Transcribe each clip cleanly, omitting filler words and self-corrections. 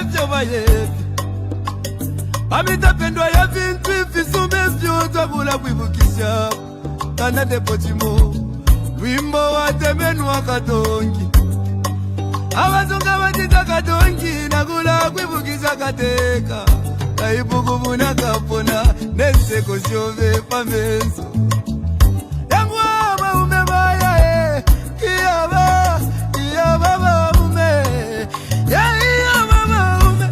vyo bayevi Amitapendwa ya vintu ifisume vyo bula kwibukisha Kana depotimo Wimbo wa temenwa katongi Abazunga batita katongi Nagula kwibukisha kateka Kaibuku muna kapona Neseko shove pamenso Yangu ama umebaya Iyaba Iyaba ume Iyaba ume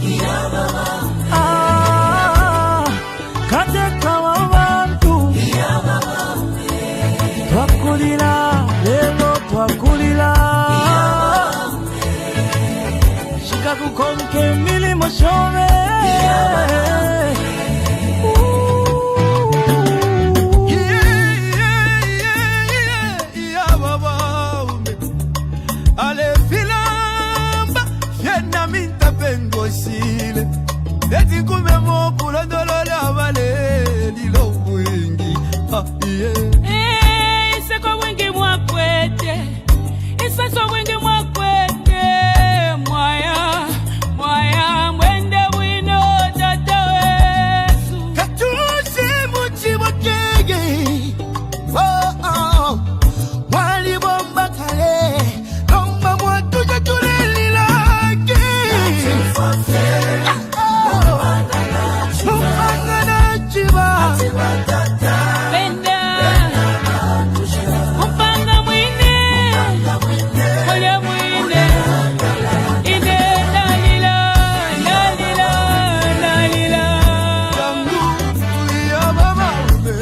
Kateka wabantu Twakulira lelo twakulira Shika kukonke milimo shove Ale filamba Fiena minta pengosile Eti kume mokula dolole avale Lilo mwingi Iseko wingi mwakwete Iseso wingi mwakwete Mwaya Mwaya Mwende wino tata wesu Katusi muchi wakege Wali bomba kale Lomba mwatu jatuleli lake Mupanga chiba Penda Upanga mwine Kolya mwine Ine lalila Lalila Lalila Yangu ya mama ume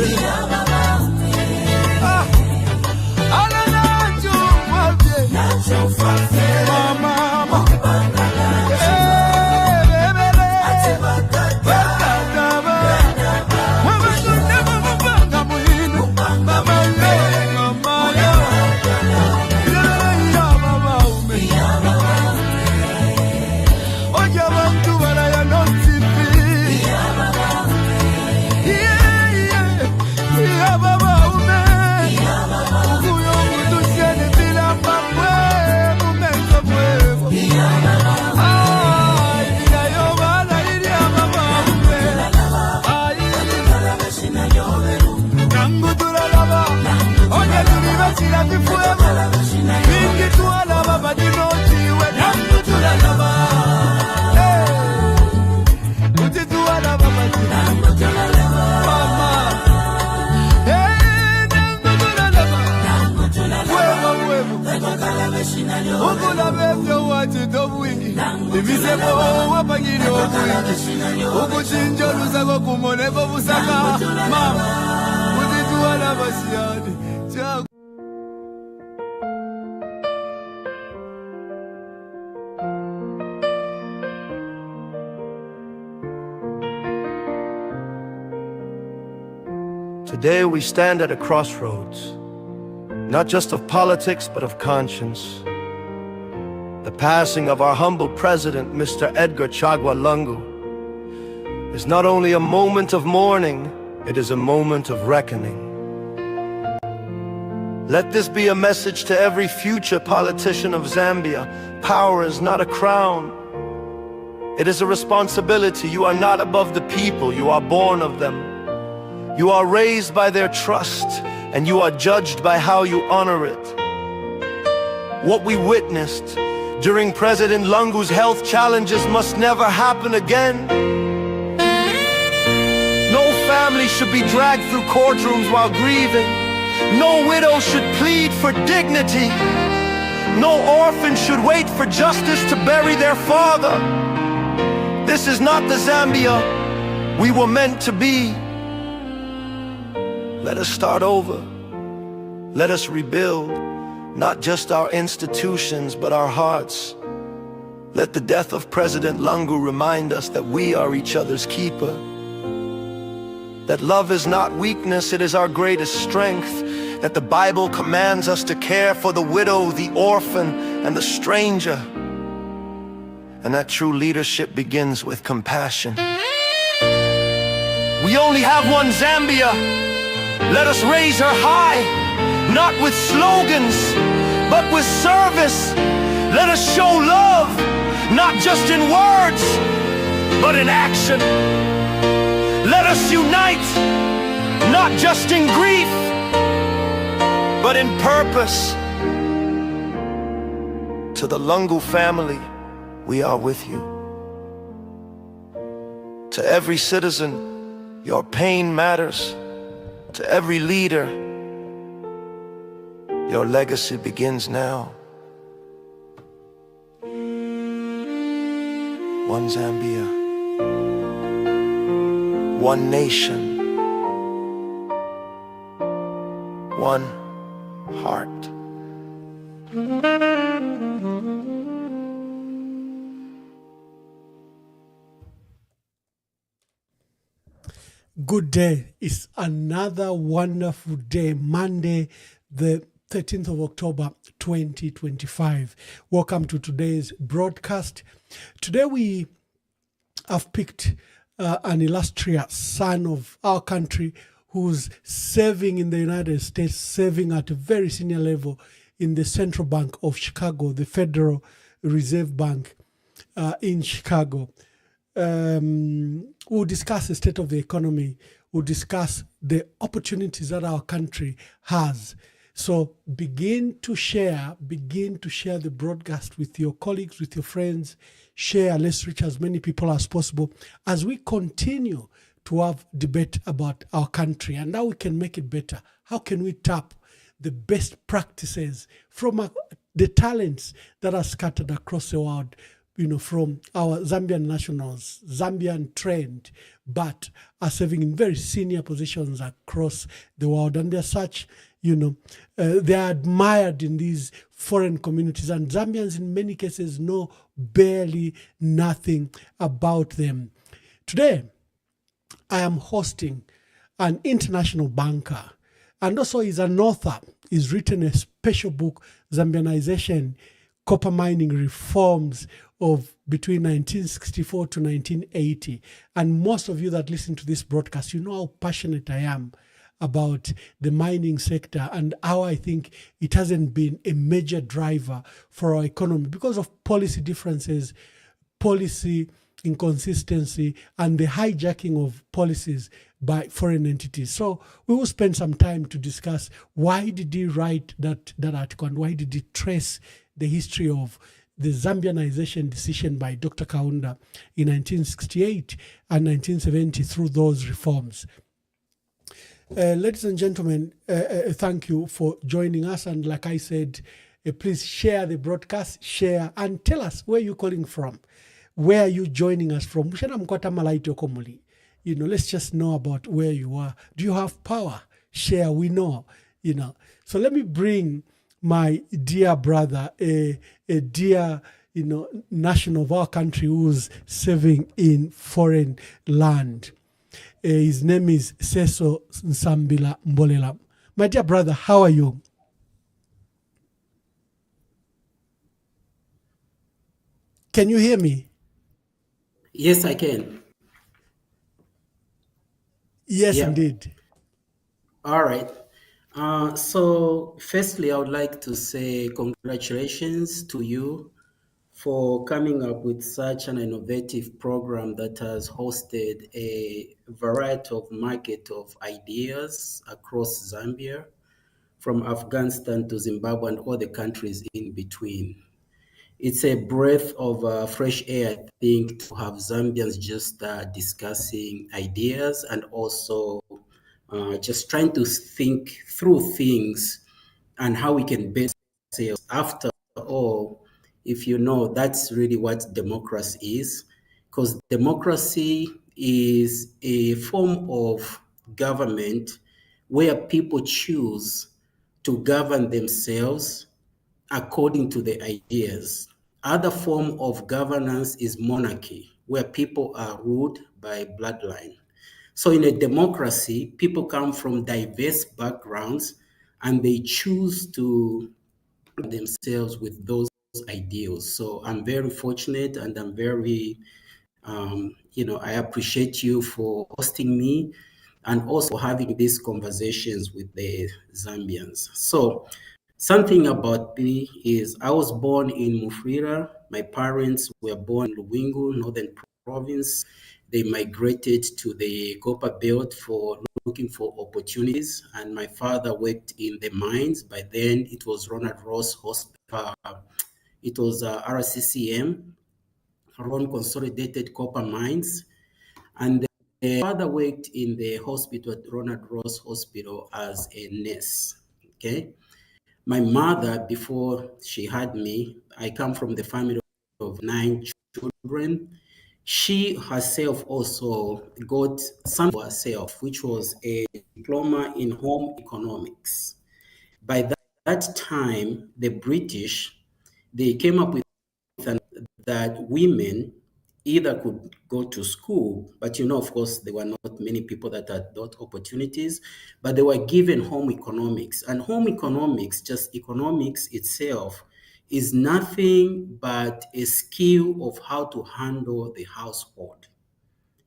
Ala nacho mwabye Mama Ukula bevyo watu dobuingi Ibisebo wapangini obuingi Ukuchinjo lusako kumoneko busaka Mama, utituwa na basiani Chaku Today we stand at a crossroads, not just of politics but of conscience. The passing of our humble president, Mr. Edgar Chagwa Lungu, is not only a moment of mourning, it is a moment of reckoning. Let this be a message to every future politician of Zambia. Power is not a crown. It is a responsibility. You are not above the people, you are born of them. You are raised by their trust, and you are judged by how you honor it. What we witnessed during President Lungu's health challenges must never happen again. No family should be dragged through courtrooms while grieving. No widow should plead for dignity. No orphan should wait for justice to bury their father. This is not the Zambia we were meant to be. Let us start over. Let us rebuild, not just our institutions, but our hearts. Let the death of President Lungu remind us that we are each other's keeper. That love is not weakness, it is our greatest strength. That the Bible commands us to care for the widow, the orphan, and the stranger. And that true leadership begins with compassion. We only have one Zambia. Let us raise her high, not with slogans, but with service. Let us show love, not just in words, but in action. Let us unite, not just in grief, but in purpose. To the Lungu family, we are with you. To every citizen, your pain matters. To every leader, your legacy begins now. One Zambia, one nation, one heart. Good day. It's another wonderful day, Monday, the 13th of October, 2025. Welcome to today's broadcast. Today we have picked an illustrious son of our country who's serving in the United States, serving at a very senior level in the Central Bank of Chicago, the Federal Reserve Bank in Chicago. We'll discuss the state of the economy. We'll discuss the opportunities that our country has. So begin to share the broadcast with your colleagues, with your friends. Share, let's reach as many people as possible as we continue to have debate about our country and how we can make it better. How can we tap the best practices from the talents that are scattered across the world, from our Zambian nationals, Zambian trained, but are serving in very senior positions across the world. And they're such, they are admired in these foreign communities. And Zambians in many cases know barely nothing about them. Today, I am hosting an international banker, and also is an author. He's written a special book, Zambianization, Copper Mining Reforms of between 1964 to 1980. And most of you that listen to this broadcast, you know how passionate I am about the mining sector and how I think it hasn't been a major driver for our economy because of policy differences, policy inconsistency, and the hijacking of policies by foreign entities. So we will spend some time to discuss why did he write that article and why did he trace the history of the Zambianization decision by Dr. Kaunda in 1968 and 1970 through those reforms. Ladies and gentlemen, thank you for joining us. And like I said, please share the broadcast, share, and tell us where you're calling from. Where are you joining us from? Let's just know about where you are. Do you have power? Share, we know, So let me bring my dear brother, a dear, national of our country who's serving in foreign land. His name is Seso Nsambila Mbolela. My dear brother, how are you? Can you hear me? Yes, I can. Yes, Yeah. indeed. All right. So firstly, I would like to say congratulations to you for coming up with such an innovative program that has hosted a variety of market of ideas across Zambia, from Afghanistan to Zimbabwe and all the countries in between. It's a breath of fresh air, I think, to have Zambians just discussing ideas and also just trying to think through things and how we can best ourselves. After all, if you know, that's really what democracy is, because democracy is a form of government where people choose to govern themselves according to the ideas. Other form of governance is monarchy, where people are ruled by bloodline. So in a democracy, people come from diverse backgrounds and they choose to themselves with those ideals. So I'm very fortunate and I'm very, I appreciate you for hosting me and also having these conversations with the Zambians. So something about me is I was born in Mufira, My parents were born in Luwingu, Northern Province. They migrated to the Copper Belt for looking for opportunities, and my father worked in the mines. By then, it was Ronald Ross Hospital. It was RCCM, Ron Consolidated Copper Mines, and the father worked in the hospital at Ronald Ross Hospital as a nurse. Okay, my mother, before she had me, I come from the family of 9 children. She herself also got some for herself, which was a diploma in home economics. By that time, the British, they came up with that women either could go to school, but of course, there were not many people that had those opportunities, but they were given home economics. And home economics, just economics itself, is nothing but a skill of how to handle the household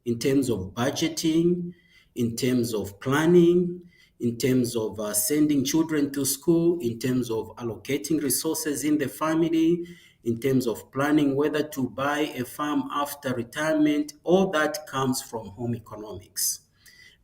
in terms of budgeting, in terms of planning, in terms of sending children to school, in terms of allocating resources in the family, in terms of planning whether to buy a farm after retirement. All that comes from home economics.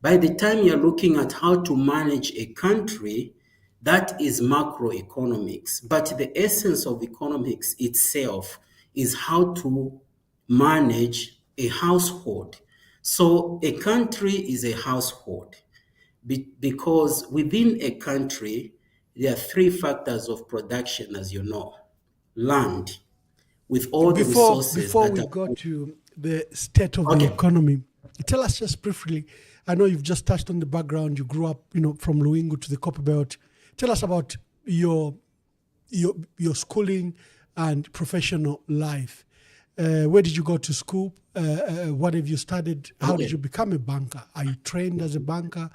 By the time you're looking at how to manage a country, that is macroeconomics. But the essence of economics itself is how to manage a household. So a country is a household because within a country, there are 3 factors of production, as you know. Land, with all the resources Before that we are... go to the state of the Okay. economy, tell us just briefly. I know you've just touched on the background. You grew up, from Luwingu to the Copper Belt. Tell us about your schooling and professional life. Where did you go to school? What have you studied? How did you become a banker? Are you trained as a banker?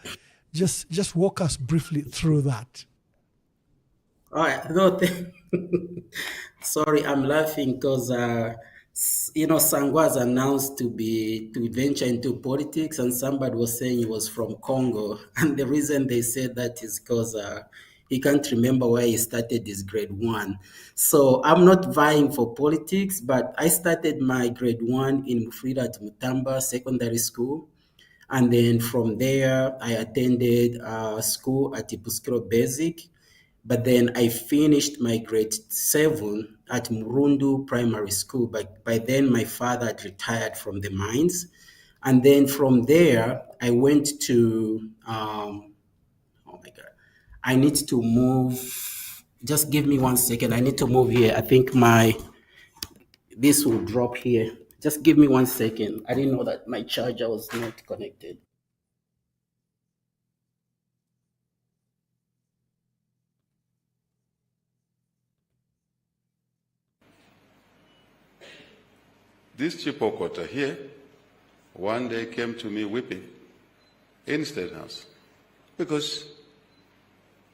Just walk us briefly through that. All right. No, sorry, I'm laughing because Sangwa's announced to venture into politics, and somebody was saying he was from Congo, and the reason they said that is because he can't remember where he started his grade 1. So I'm not vying for politics, but I started my grade 1 in Mufrida at Mutamba Secondary School. And then from there, I attended school at Ipuskiro Basic. But then I finished my grade 7 at Murundu Primary School. But by then, my father had retired from the mines. And then from there, I went to, oh my God, I need to move. Just give me 1 second. I need to move here. I think this will drop here. Just give me 1 second. I didn't know that my charger was not connected. This Chipokota here one day came to me weeping in State House because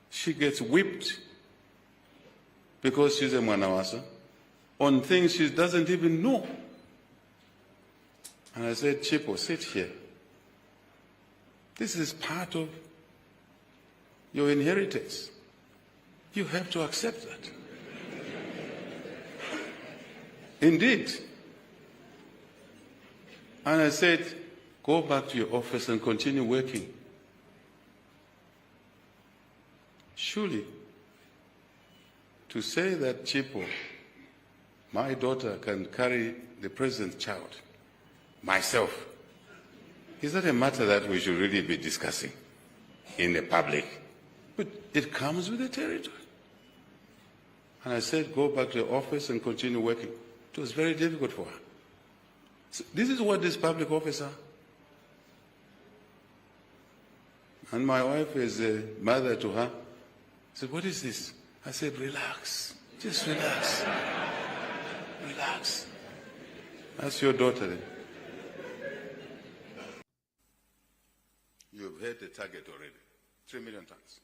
she gets whipped because she's a Mwanawasa on things she doesn't even know. And I said, Chipo, sit here. This is part of your inheritance. You have to accept that. Indeed. And I said, go back to your office and continue working. Surely, to say that Chipo, my daughter, can carry the president's child, myself, is that a matter that we should really be discussing in the public? But it comes with the territory. And I said, go back to your office and continue working. It was very difficult for her. So this is what this public office are. And my wife is a mother to her. I said, what is this? I said, relax. Just relax. Relax. That's your daughter then. You've hit the target already. 3 million tons.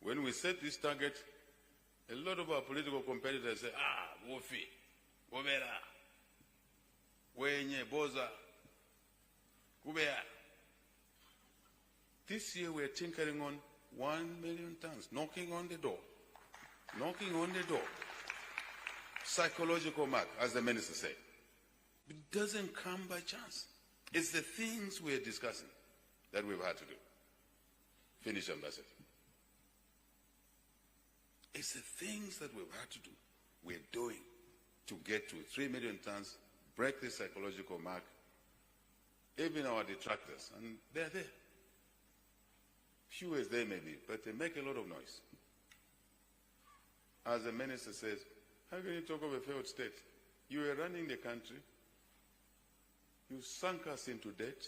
When we set this target, a lot of our political competitors say, Wofi, Wobera, Wenye, Boza, Kubea. This year we're tinkering on 1 million tons, knocking on the door. Knocking on the door. psychological mark, as the minister said. It doesn't come by chance. It's the things we're discussing that we've had to do. Finish, Ambassador. It's the things that we've had to do, we're doing to get to 3 million tons, break the psychological mark, even our detractors, and they're there. Few as they may be, but they make a lot of noise. As the minister says, how can you talk of a failed state? You were running the country, you sunk us into debt,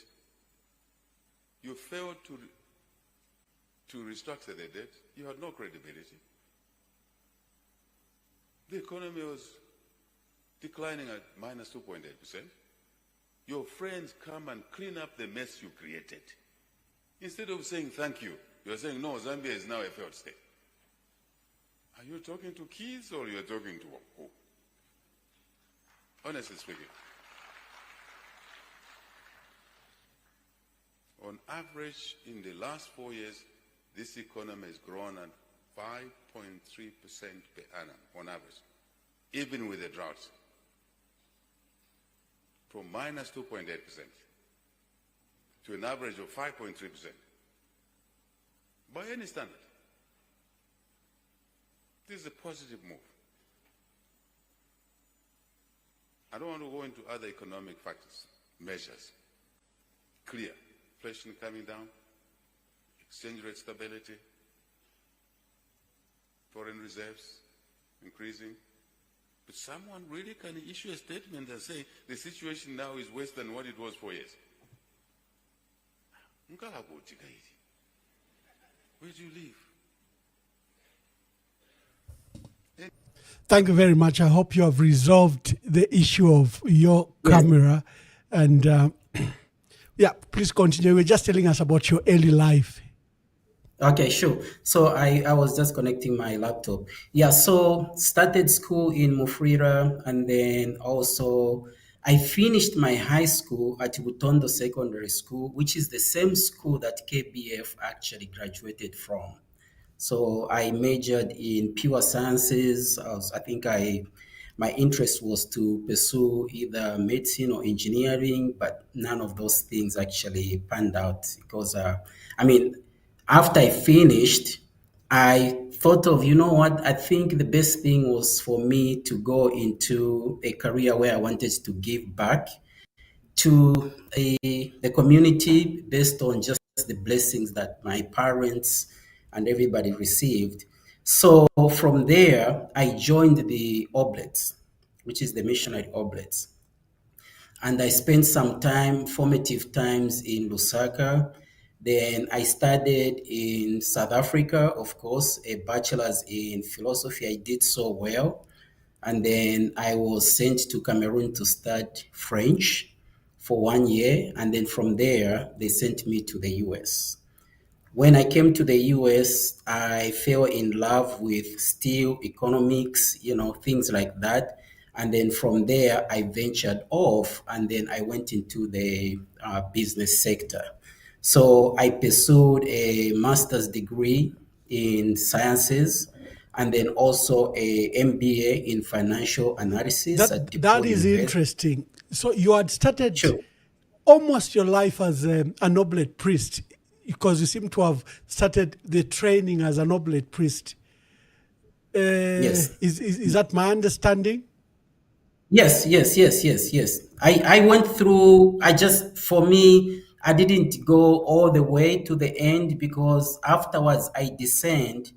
you failed to restructure the debt, you had no credibility. The economy was declining at minus 2.8%. Your friends come and clean up the mess you created. Instead of saying thank you, you're saying, no, Zambia is now a failed state. Are you talking to kids or you're talking to who? Honestly speaking. On average, in the last 4 years, this economy has grown at 5.3% per annum on average, even with the drought, from minus 2.8% to an average of 5.3%. By any standard, this is a positive move. I don't want to go into other economic factors, measures. Clear, inflation coming down, exchange rate stability, foreign reserves increasing. But someone really can issue a statement and say the situation now is worse than what it was 4 years. Where do you live? Thank you very much. I hope you have resolved the issue of your camera. And yeah, please continue. You were just telling us about your early life. Okay, sure. So I was just connecting my laptop. Yeah, so started school in Mufrira, and then also I finished my high school at Butondo Secondary School, which is the same school that KBF actually graduated from. So I majored in pure sciences. My interest was to pursue either medicine or engineering, but none of those things actually panned out because, after I finished, I thought of, you know what, I think the best thing was for me to go into a career where I wanted to give back to the community based on just the blessings that my parents and everybody received. So from there, I joined the Oblates, which is the missionary Oblates. And I spent some formative times in Lusaka. Then I studied in South Africa, of course, a bachelor's in philosophy. I did so well. And then I was sent to Cameroon to study French for 1 year. And then from there, they sent me to the US. When I came to the US, I fell in love with steel economics, things like that. And then from there, I ventured off, and then I went into the business sector. So I pursued a master's degree in sciences, and then also a MBA in financial analysis at DePaul That is University. interesting. So you had started Sure. almost your life as an oblate priest, because you seem to have started the training as an oblate priest. Yes. Is that my understanding? Yes. I went through, for me, I didn't go all the way to the end because afterwards I discerned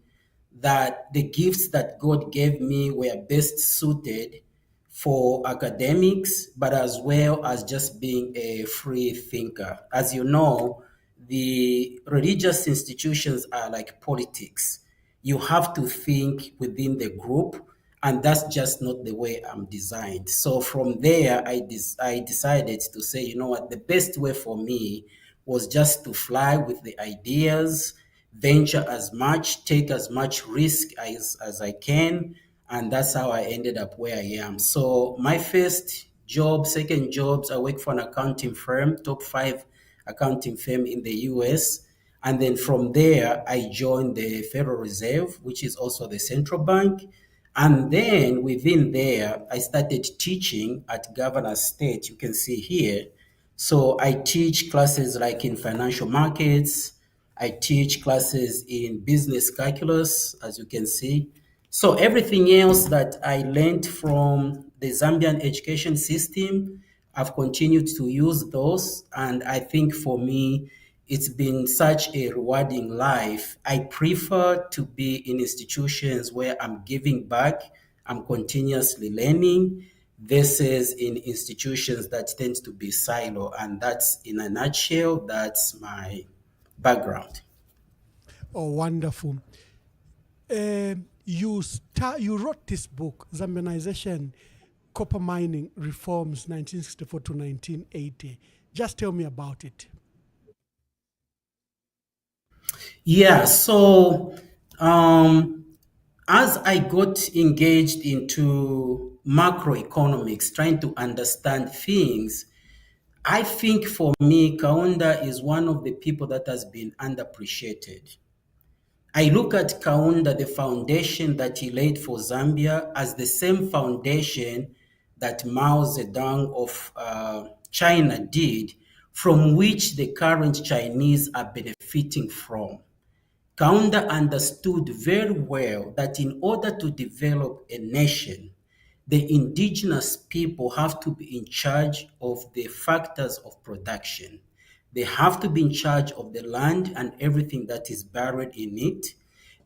that the gifts that God gave me were best suited for academics, but as well as just being a free thinker. As you know, the religious institutions are like politics. You have to think within the group, and that's just not the way I'm designed. So from there, I decided to say, you know what, the best way for me was just to fly with the ideas, venture as much, take as much risk as I can, and that's how I ended up where I am. So my first job, second jobs, I work for an accounting firm, top 5 accounting firm in the US. And then from there, I joined the Federal Reserve, which is also the central bank. And then within there, I started teaching at Governor State. You can see here. So I teach classes like in financial markets. I teach classes in business calculus, as you can see. So everything else that I learned from the Zambian education system, I've continued to use those. And I think for me, it's been such a rewarding life. I prefer to be in institutions where I'm giving back, I'm continuously learning, versus in institutions that tend to be silo. And that's, in a nutshell, that's my background. Oh, wonderful. You wrote this book, Zambianization, Copper Mining Reforms, 1964 to 1980. Just tell me about it. Yeah, so as I got engaged into macroeconomics, trying to understand things, I think for me, Kaunda is one of the people that has been underappreciated. I look at Kaunda, the foundation that he laid for Zambia, as the same foundation that Mao Zedong of China did, from which the current Chinese are benefiting from. Kaunda understood very well that in order to develop a nation, the indigenous people have to be in charge of the factors of production. They have to be in charge of the land and everything that is buried in it.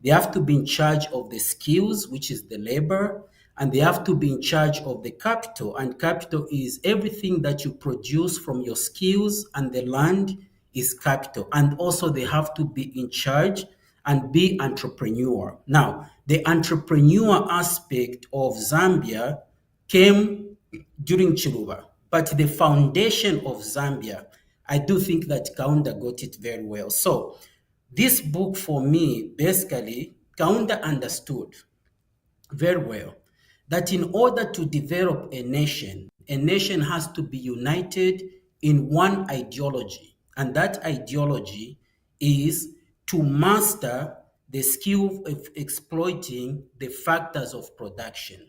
They have to be in charge of the skills, which is the labor, and they have to be in charge of the capital. And capital is everything that you produce from your skills, and the land is capital. And also they have to be in charge and be entrepreneur. Now, the entrepreneur aspect of Zambia came during Chiluba, but the foundation of Zambia, I do think that Kaunda got it very well. So this book for me, basically, Kaunda understood very well that in order to develop a nation has to be united in one ideology. And that ideology is to master the skill of exploiting the factors of production.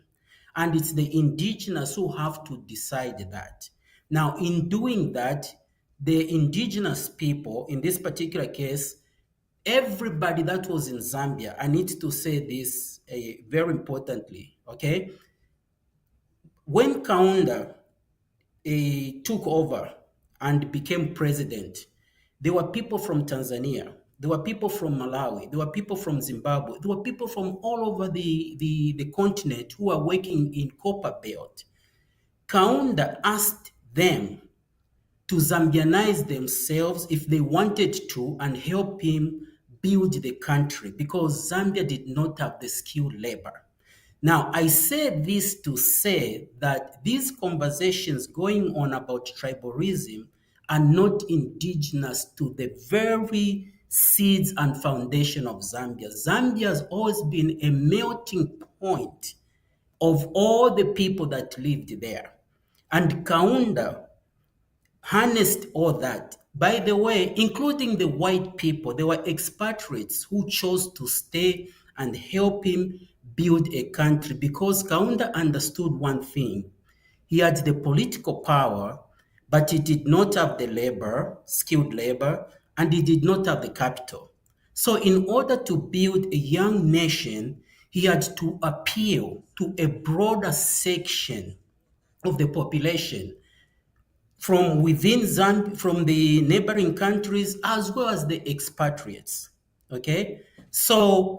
And it's the indigenous who have to decide that. Now, in doing that, the indigenous people, in this particular case, everybody that was in Zambia, I need to say this very importantly, okay? When Kaunda took over and became president, there were people from Tanzania, there were people from Malawi, there were people from Zimbabwe, there were people from all over the continent who are working in Copper Belt. Kaunda asked them to Zambianize themselves if they wanted to and help him build the country, because Zambia did not have the skilled labor. Now, I say this to say that these conversations going on about tribalism are not indigenous to the very seeds and foundation of Zambia. Zambia has always been a melting point of all the people that lived there. And Kaunda harnessed all that. By the way, including the white people, there were expatriates who chose to stay and help him build a country, because Kaunda understood one thing. He had the political power, but he did not have the labor, skilled labor, and he did not have the capital. So in order to build a young nation, he had to appeal to a broader section of the population from within Zambia, from the neighboring countries, as well as the expatriates. Okay, so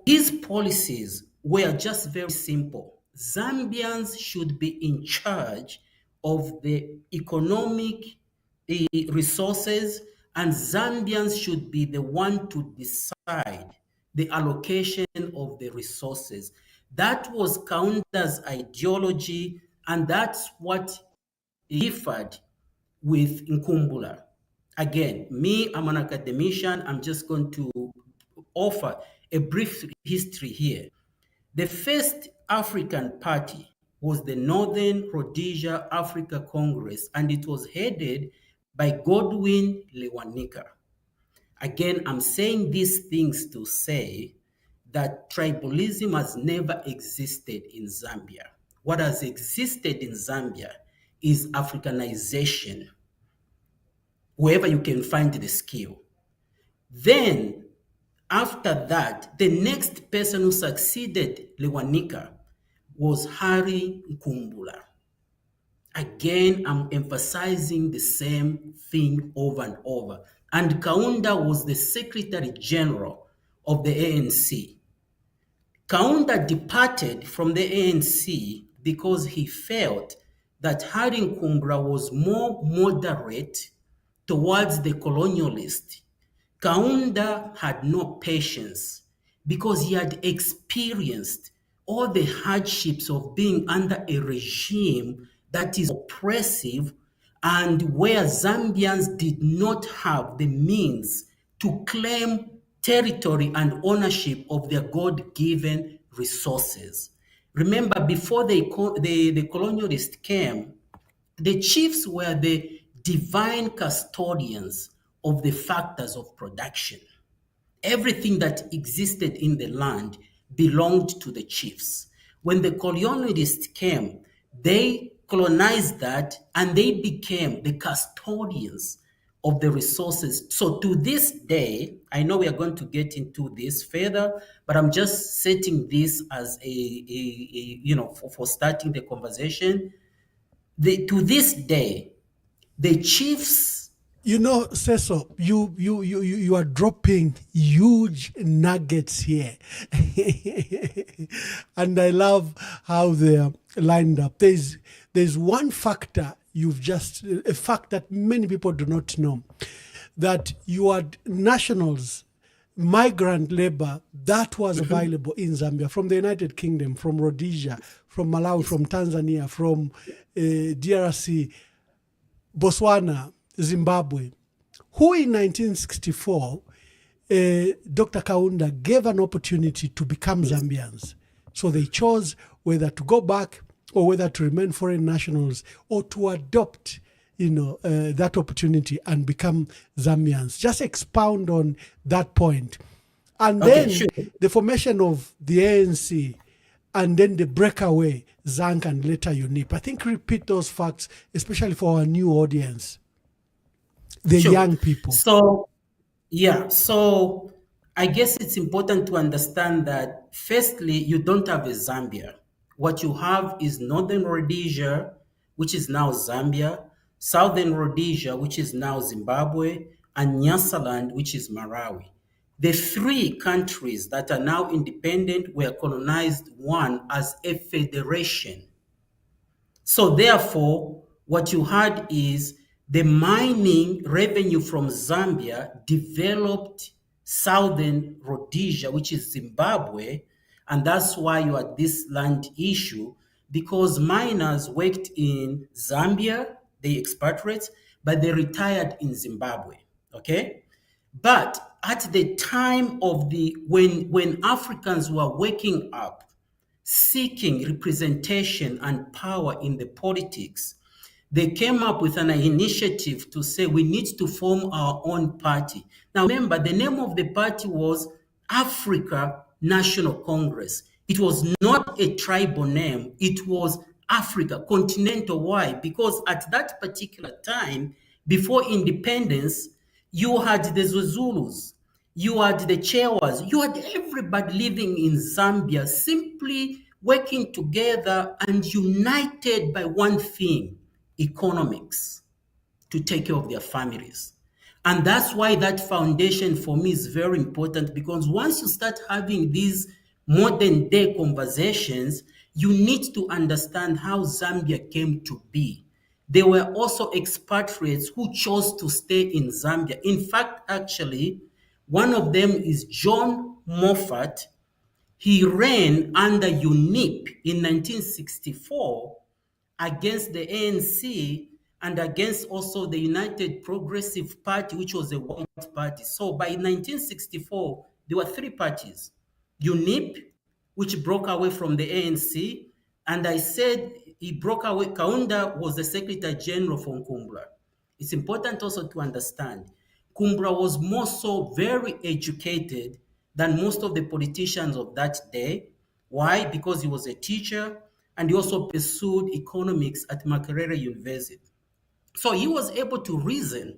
his policies were just very simple. Zambians should be in charge of the economic resources, and Zambians should be the one to decide the allocation of the resources. That was Kaunda's ideology, and that's what he differed with Nkumbula. Again, me, I'm an academician. I'm just going to offer a brief history here. The first African party was the Northern Rhodesia Africa Congress, and it was headed by Godwin Lewanika. Again, I'm saying these things to say that tribalism has never existed in Zambia. What has existed in Zambia is Africanization, wherever you can find the skill. Then, after that, the next person who succeeded Lewanika was Harry Nkumbula. Again, I'm emphasizing the same thing over and over. And Kaunda was the Secretary General of the ANC. Kaunda departed from the ANC because he felt that Harry Nkumbula was more moderate towards the colonialist. Kaunda had no patience because he had experienced all the hardships of being under a regime that is oppressive and where Zambians did not have the means to claim territory and ownership of their God-given resources. Remember, before the colonialists came, the chiefs were the divine custodians of the factors of production. Everything that existed in the land belonged to the chiefs. When the colonialists came, they colonized that and they became the custodians of the resources. So to this day, I know we are going to get into this further, but I'm just setting this as for starting the conversation. To this day, the chiefs. Seso, you are dropping huge nuggets here. And I love how they're lined up. There's one factor a fact that many people do not know, that you had nationals, migrant labor that was available in Zambia from the United Kingdom, from Rhodesia, from Malawi, from Tanzania, from DRC, Botswana, Zimbabwe, who in 1964, Dr. Kaunda gave an opportunity to become Zambians. So they chose whether to go back or whether to remain foreign nationals or to adopt, that opportunity and become Zambians. Just expound on that point. And then the formation of the ANC and then the breakaway, ZANC and later UNIP. I think repeat those facts, especially for our new audience. The young people. So I guess it's important to understand that, firstly, you don't have a Zambia. What you have is Northern Rhodesia, which is now Zambia, Southern Rhodesia, which is now Zimbabwe, and Nyasaland, which is Malawi. The three countries that are now independent were colonized, one as a federation. So therefore, what you had is the mining revenue from Zambia developed Southern Rhodesia, which is Zimbabwe, and that's why you had this land issue, because miners worked in Zambia, they expatriates, but they retired in Zimbabwe, okay? But at the time of when Africans were waking up, seeking representation and power in the politics, they came up with an initiative to say we need to form our own party. Now remember, the name of the party was Africa National Congress. It was not a tribal name, it was Africa, continental. Why? Because at that particular time, before independence, you had the Zulus, you had the Chewas, you had everybody living in Zambia simply working together and united by one thing: economics, to take care of their families. And that's why that foundation for me is very important, because once you start having these modern day conversations, you need to understand how Zambia came to be. There were also expatriates who chose to stay in Zambia. In fact, actually, one of them is John Moffat. He ran under UNIP in 1964 against the ANC and against also the United Progressive Party, which was a white party. So by 1964, there were three parties: UNIP, which broke away from the ANC, and I said he broke away. Kaunda was the Secretary General for Nkumbula. It's important also to understand, Nkumbula was more so very educated than most of the politicians of that day. Why? Because he was a teacher and he also pursued economics at Makerere University. So he was able to reason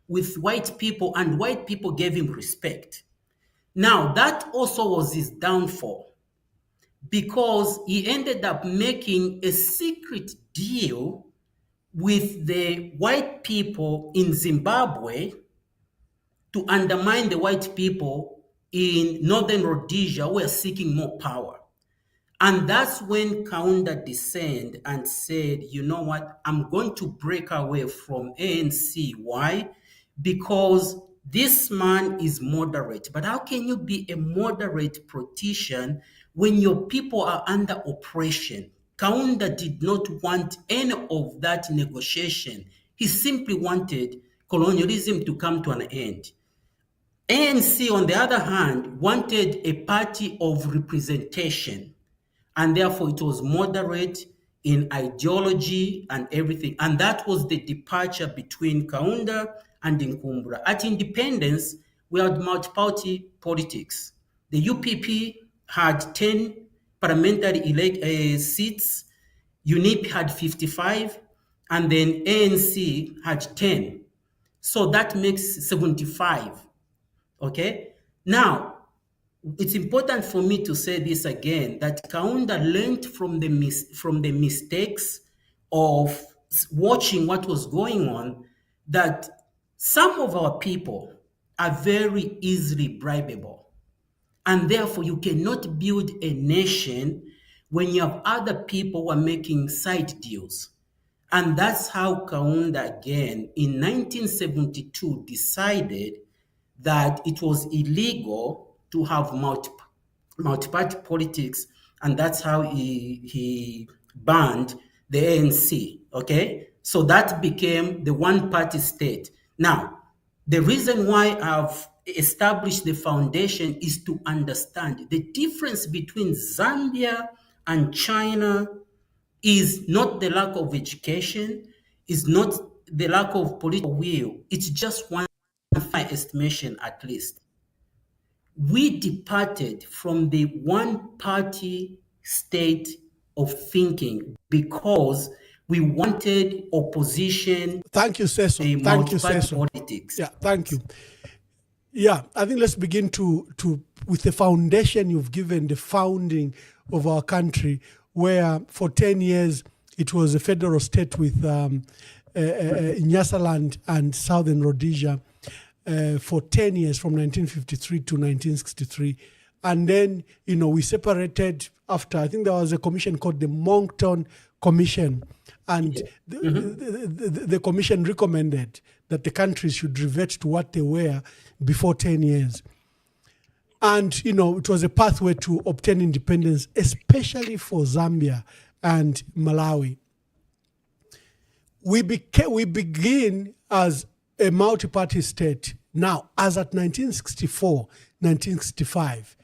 with white people, and white people gave him respect. Now, that also was his downfall, because he ended up making a secret deal with the white people in Zimbabwe to undermine the white people in northern Rhodesia who are seeking more power. And that's when Kaunda descended and said, you know what, I'm going to break away from ANC. Why? Because this man is moderate. But how can you be a moderate politician when your people are under oppression? Kaunda did not want any of that negotiation. He simply wanted colonialism to come to an end. ANC, on the other hand, wanted a party of representation, and therefore it was moderate in ideology and everything. And that was the departure between Kaunda and Nkumbura. At independence, we had multi-party politics. The UPP had 10 parliamentary seats, UNIP had 55, and then ANC had 10. So that makes 75. Okay? Now, it's important for me to say this again, that Kaunda learned from the mistakes of watching what was going on, that some of our people are very easily bribable. And therefore, you cannot build a nation when you have other people who are making side deals. And that's how Kaunda, again, in 1972, decided that it was illegal to have multi-party politics, and that's how he banned the ANC, okay? So that became the one-party state. Now, the reason why I've established the foundation is to understand the difference between Zambia and China is not the lack of education, is not the lack of political will, it's just one estimation at least. We departed from the one-party state of thinking because we wanted opposition. Thank you, Seso. Thank you, Seso. Politics. Yeah, thank you. Yeah, I think let's begin to with the foundation you've given, the founding of our country, where for 10 years it was a federal state with Nyasaland and Southern Rhodesia. For 10 years, from 1953 to 1963. And then, we separated after, I think there was a commission called the Moncton Commission. And the commission recommended that the countries should revert to what they were before 10 years. And, it was a pathway to obtain independence, especially for Zambia and Malawi. We begin as a multi-party state. Now, as at 1964, 1965,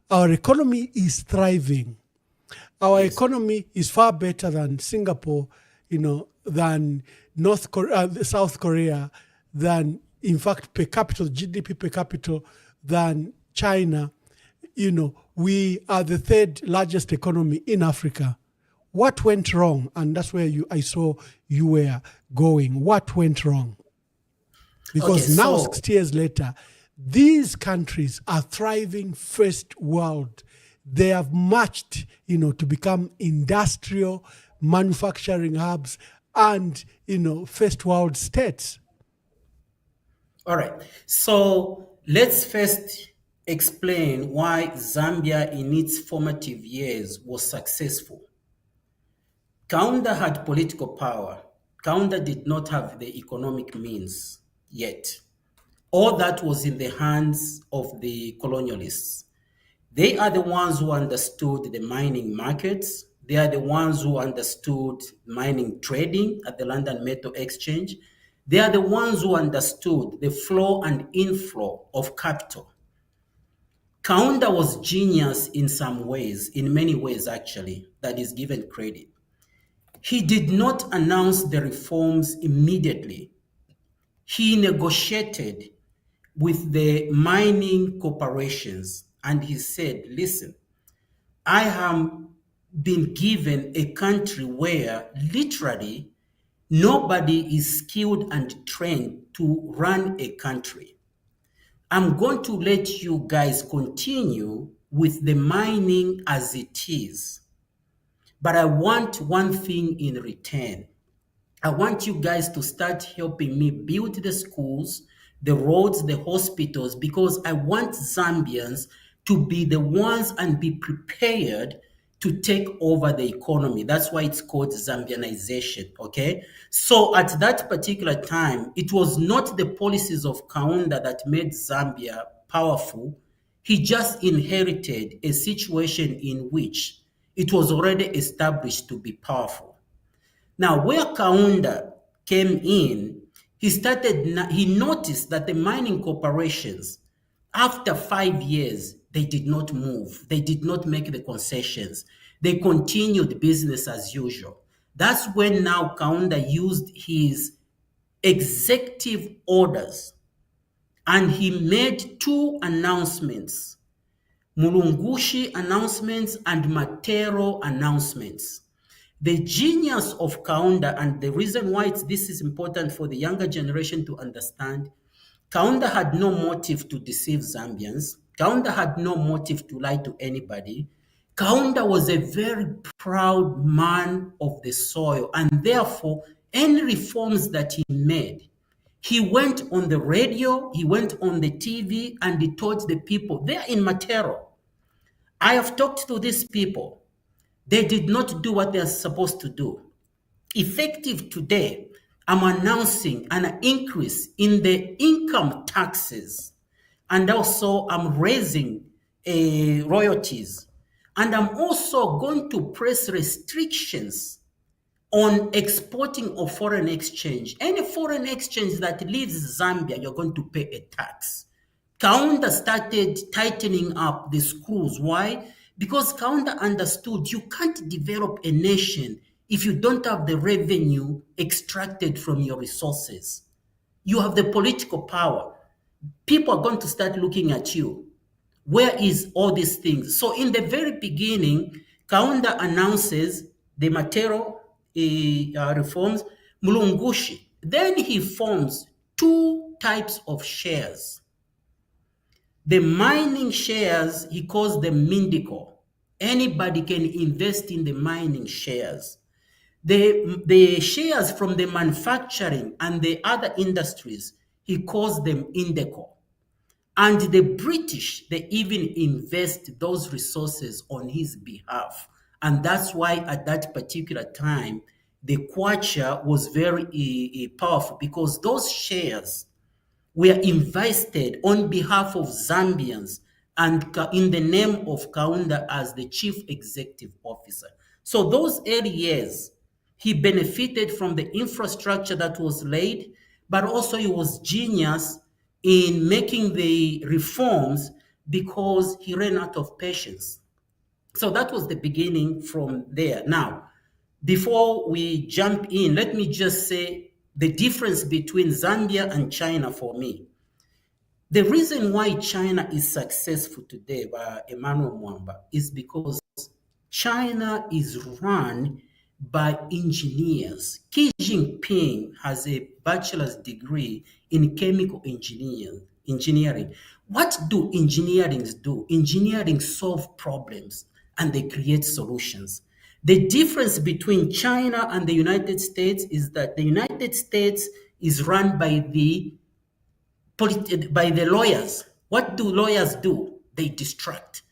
our economy is thriving. Our economy is far better than Singapore, than South Korea, than, in fact, per capita, GDP per capita, than China. We are the third largest economy in Africa. What went wrong? And that's where I saw you were going. What went wrong? Because now, 60 years later, these countries are thriving first world. They have marched, to become industrial manufacturing hubs and, first world states. All right. So let's first explain why Zambia in its formative years was successful. Kaunda had political power. Kaunda did not have the economic means yet. All that was in the hands of the colonialists. They are the ones who understood the mining markets. They are the ones who understood mining trading at the London Metal Exchange. They are the ones who understood the flow and inflow of capital. Kaunda was genius in some ways, in many ways actually, that is given credit. He did not announce the reforms immediately. He negotiated with the mining corporations and he said, listen, I have been given a country where literally nobody is skilled and trained to run a country. I'm going to let you guys continue with the mining as it is. But I want one thing in return. I want you guys to start helping me build the schools, the roads, the hospitals, because I want Zambians to be the ones and be prepared to take over the economy. That's why it's called Zambianization, okay? So at that particular time, it was not the policies of Kaunda that made Zambia powerful. He just inherited a situation in which it was already established to be powerful. Now, where Kaunda came in, he noticed that the mining corporations, after 5 years, they did not move. They did not make the concessions. They continued business as usual. That's when now Kaunda used his executive orders and he made 2 announcements, Mulungushi announcements and Matero announcements. The genius of Kaunda, and the reason why this is important for the younger generation to understand, Kaunda had no motive to deceive Zambians. Kaunda had no motive to lie to anybody. Kaunda was a very proud man of the soil, and therefore, any reforms that he made, he went on the radio, he went on the TV, and he told the people, they're in Matero. I have talked to these people. They did not do what they're supposed to do. Effective today, I'm announcing an increase in the income taxes, and also I'm raising royalties, and I'm also going to press restrictions on exporting of foreign exchange. Any foreign exchange that leaves Zambia, you're going to pay a tax. Kaunda started tightening up the screws. Why? Because Kaunda understood you can't develop a nation if you don't have the revenue extracted from your resources. You have the political power. People are going to start looking at you. Where is all these things? So in the very beginning, Kaunda announces the Matero reforms, Mulungushi. Then he forms 2 types of shares. The mining shares, he calls them Mindico. Anybody can invest in the mining shares. The shares from the manufacturing and the other industries, he calls them Indeco. And the British, they even invest those resources on his behalf. And that's why at that particular time, the Kwacha was very powerful, because those shares were invested on behalf of Zambians and in the name of Kaunda as the chief executive officer. So those early years, he benefited from the infrastructure that was laid, but also he was genius in making the reforms because he ran out of patience. So that was the beginning from there. Now, before we jump in, let me just say the difference between Zambia and China for me. The reason why China is successful today by Emmanuel Mwamba is because China is run by engineers. Xi Jinping has a bachelor's degree in chemical engineering. What do engineering do? Engineering solve problems and they create solutions. The difference between China and the United States is that the United States is run by the lawyers. What do lawyers do? They distract.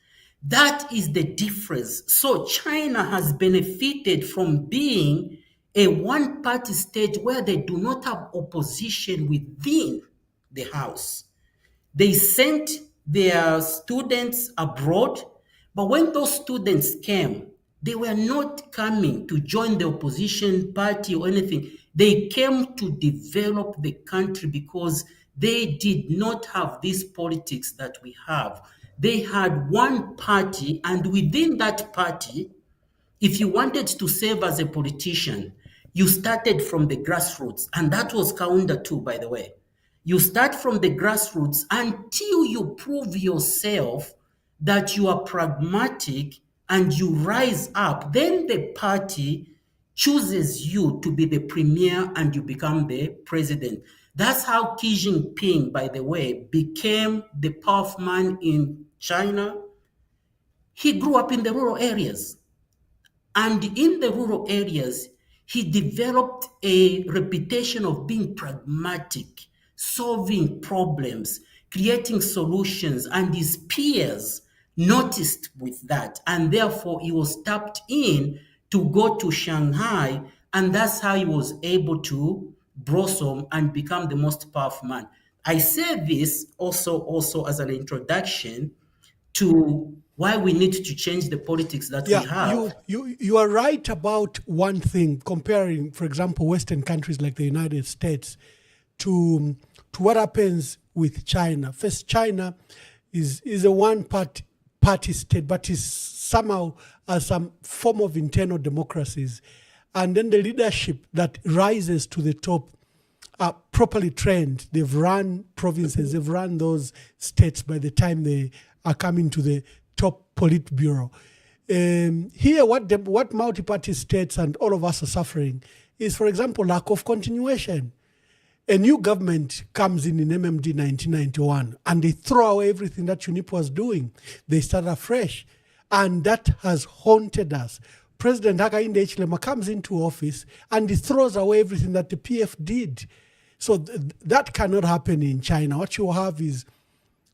That is the difference. So China has benefited from being a one-party state where they do not have opposition within the house. They sent their students abroad, but when those students came, they were not coming to join the opposition party or anything. They came to develop the country because they did not have these politics that we have. They had one party, and within that party, if you wanted to serve as a politician, you started from the grassroots, and that was Kaunda too, by the way. You start from the grassroots until you prove yourself that you are pragmatic and you rise up, then the party chooses you to be the premier and you become the president. That's how Xi Jinping, by the way, became the powerful man in China. He grew up in the rural areas. And in the rural areas, he developed a reputation of being pragmatic, solving problems, creating solutions, and his peers noticed with that. And therefore, he was tapped in to go to Shanghai, and that's how he was able to blossom and become the most powerful man. I say this also as an introduction to why we need to change the politics that Yeah, we have. you are right about one thing, comparing, for example, Western countries like the United States to what happens with China. First, China is a party state, but is somehow some form of internal democracies. And then the leadership that rises to the top are properly trained. They've run provinces, they've run those states by the time they are coming to the top Politburo. Here, what multi-party states and all of us are suffering is, for example, lack of continuation. A new government comes in MMD 1991 and they throw away everything that UNIP was doing. They start afresh. And that has haunted us. President Hakainde Hichilema comes into office and he throws away everything that the PF did. So that cannot happen in China. What you have is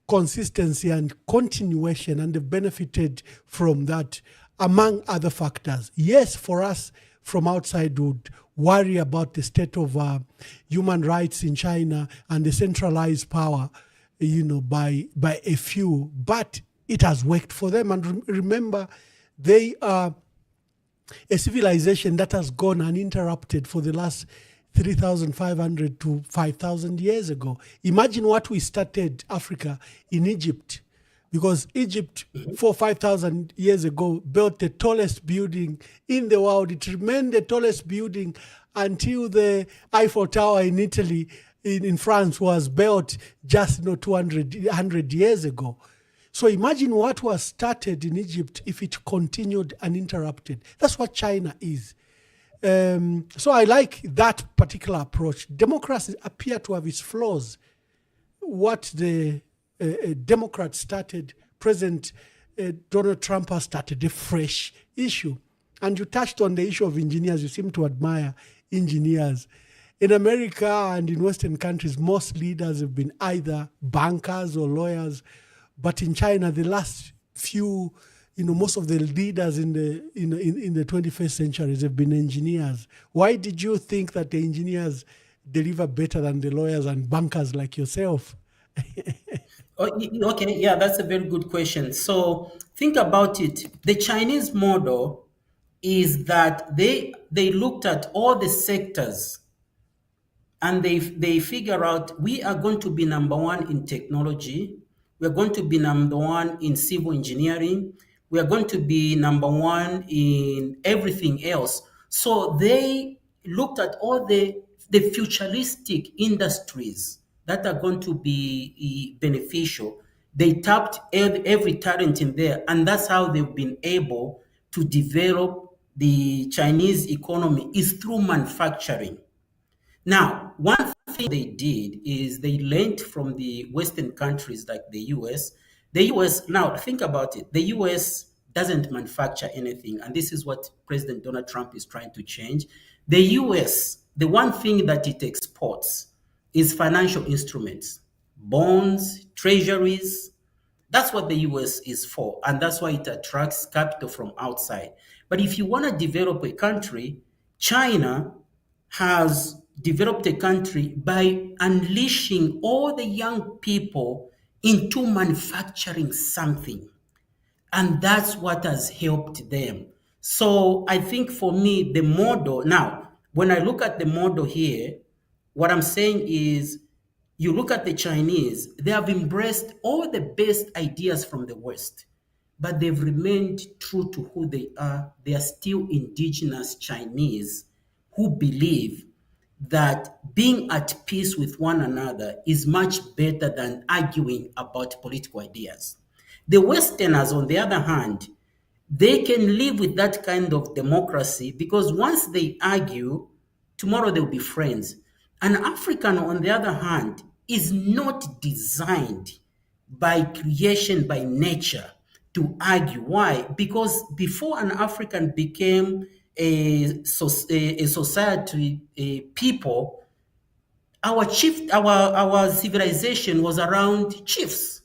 consistency and continuation, and they've benefited from that, among other factors. Yes, for us from outside would worry about the state of human rights in China and the centralized power, by a few, but it has worked for them. And remember, they are a civilization that has gone uninterrupted for the last 3,500 to 5,000 years ago. Imagine what we started Africa in Egypt, because Egypt 5,000 years ago built the tallest building in the world. It remained the tallest building until the Eiffel Tower in Italy, in France, was built just 200 years ago. So imagine what was started in Egypt if it continued uninterrupted. That's what China is. So I like that particular approach. Democracy appear to have its flaws. What the Democrats started, President Donald Trump has started a fresh issue. And you touched on the issue of engineers. You seem to admire engineers. In America and in Western countries, most leaders have been either bankers or lawyers. But in China, the last few, most of the leaders in the 21st century have been engineers. Why did you think that the engineers deliver better than the lawyers and bankers like yourself? Okay, yeah, that's a very good question. So think about it. The Chinese model is that they looked at all the sectors and they figure out we are going to be number one in technology. We're going to be number one in civil engineering. We are going to be number one in everything else. So they looked at all the futuristic industries that are going to be beneficial. They tapped every talent in there, and that's how they've been able to develop the Chinese economy is through manufacturing. Now, one thing they did is they learned from the Western countries like the US. The US, now think about it, the US doesn't manufacture anything, and this is what President Donald Trump is trying to change. The US, the one thing that it exports is financial instruments, bonds, treasuries. That's what the US is for, and that's why it attracts capital from outside. But if you want to develop a country, China has developed a country by unleashing all the young people into manufacturing something. And that's what has helped them. So I think for me, the model, now, when I look at the model here, what I'm saying is you look at the Chinese, they have embraced all the best ideas from the West, but they've remained true to who they are. They are still indigenous Chinese who believe that being at peace with one another is much better than arguing about political ideas. The Westerners, on the other hand, they can live with that kind of democracy because once they argue, tomorrow they'll be friends. An African, on the other hand, is not designed by creation, by nature, to argue. Why? Because before an African became a society, a people, our civilization was around chiefs,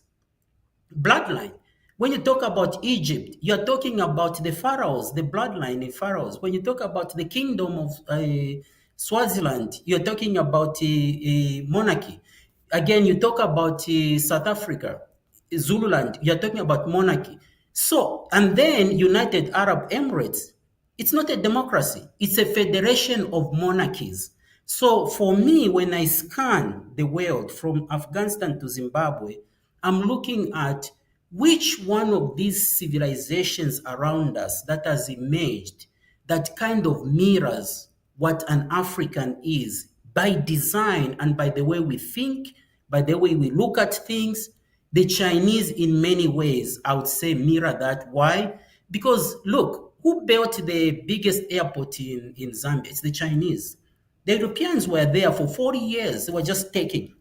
bloodline. When you talk about Egypt, you're talking about the pharaohs, the bloodline in pharaohs. When you talk about the kingdom of Swaziland, you're talking about a monarchy. Again, you talk about South Africa, Zululand, you're talking about monarchy. So, and then United Arab Emirates, it's not a democracy, it's a federation of monarchies. So for me, when I scan the world from Afghanistan to Zimbabwe, I'm looking at which one of these civilizations around us that has emerged that kind of mirrors what an African is by design and by the way we think, by the way we look at things. The Chinese, in many ways, I would say, mirror that. Why? Because look, who built the biggest airport in Zambia? It's the Chinese. The Europeans were there for 40 years. They were just taking.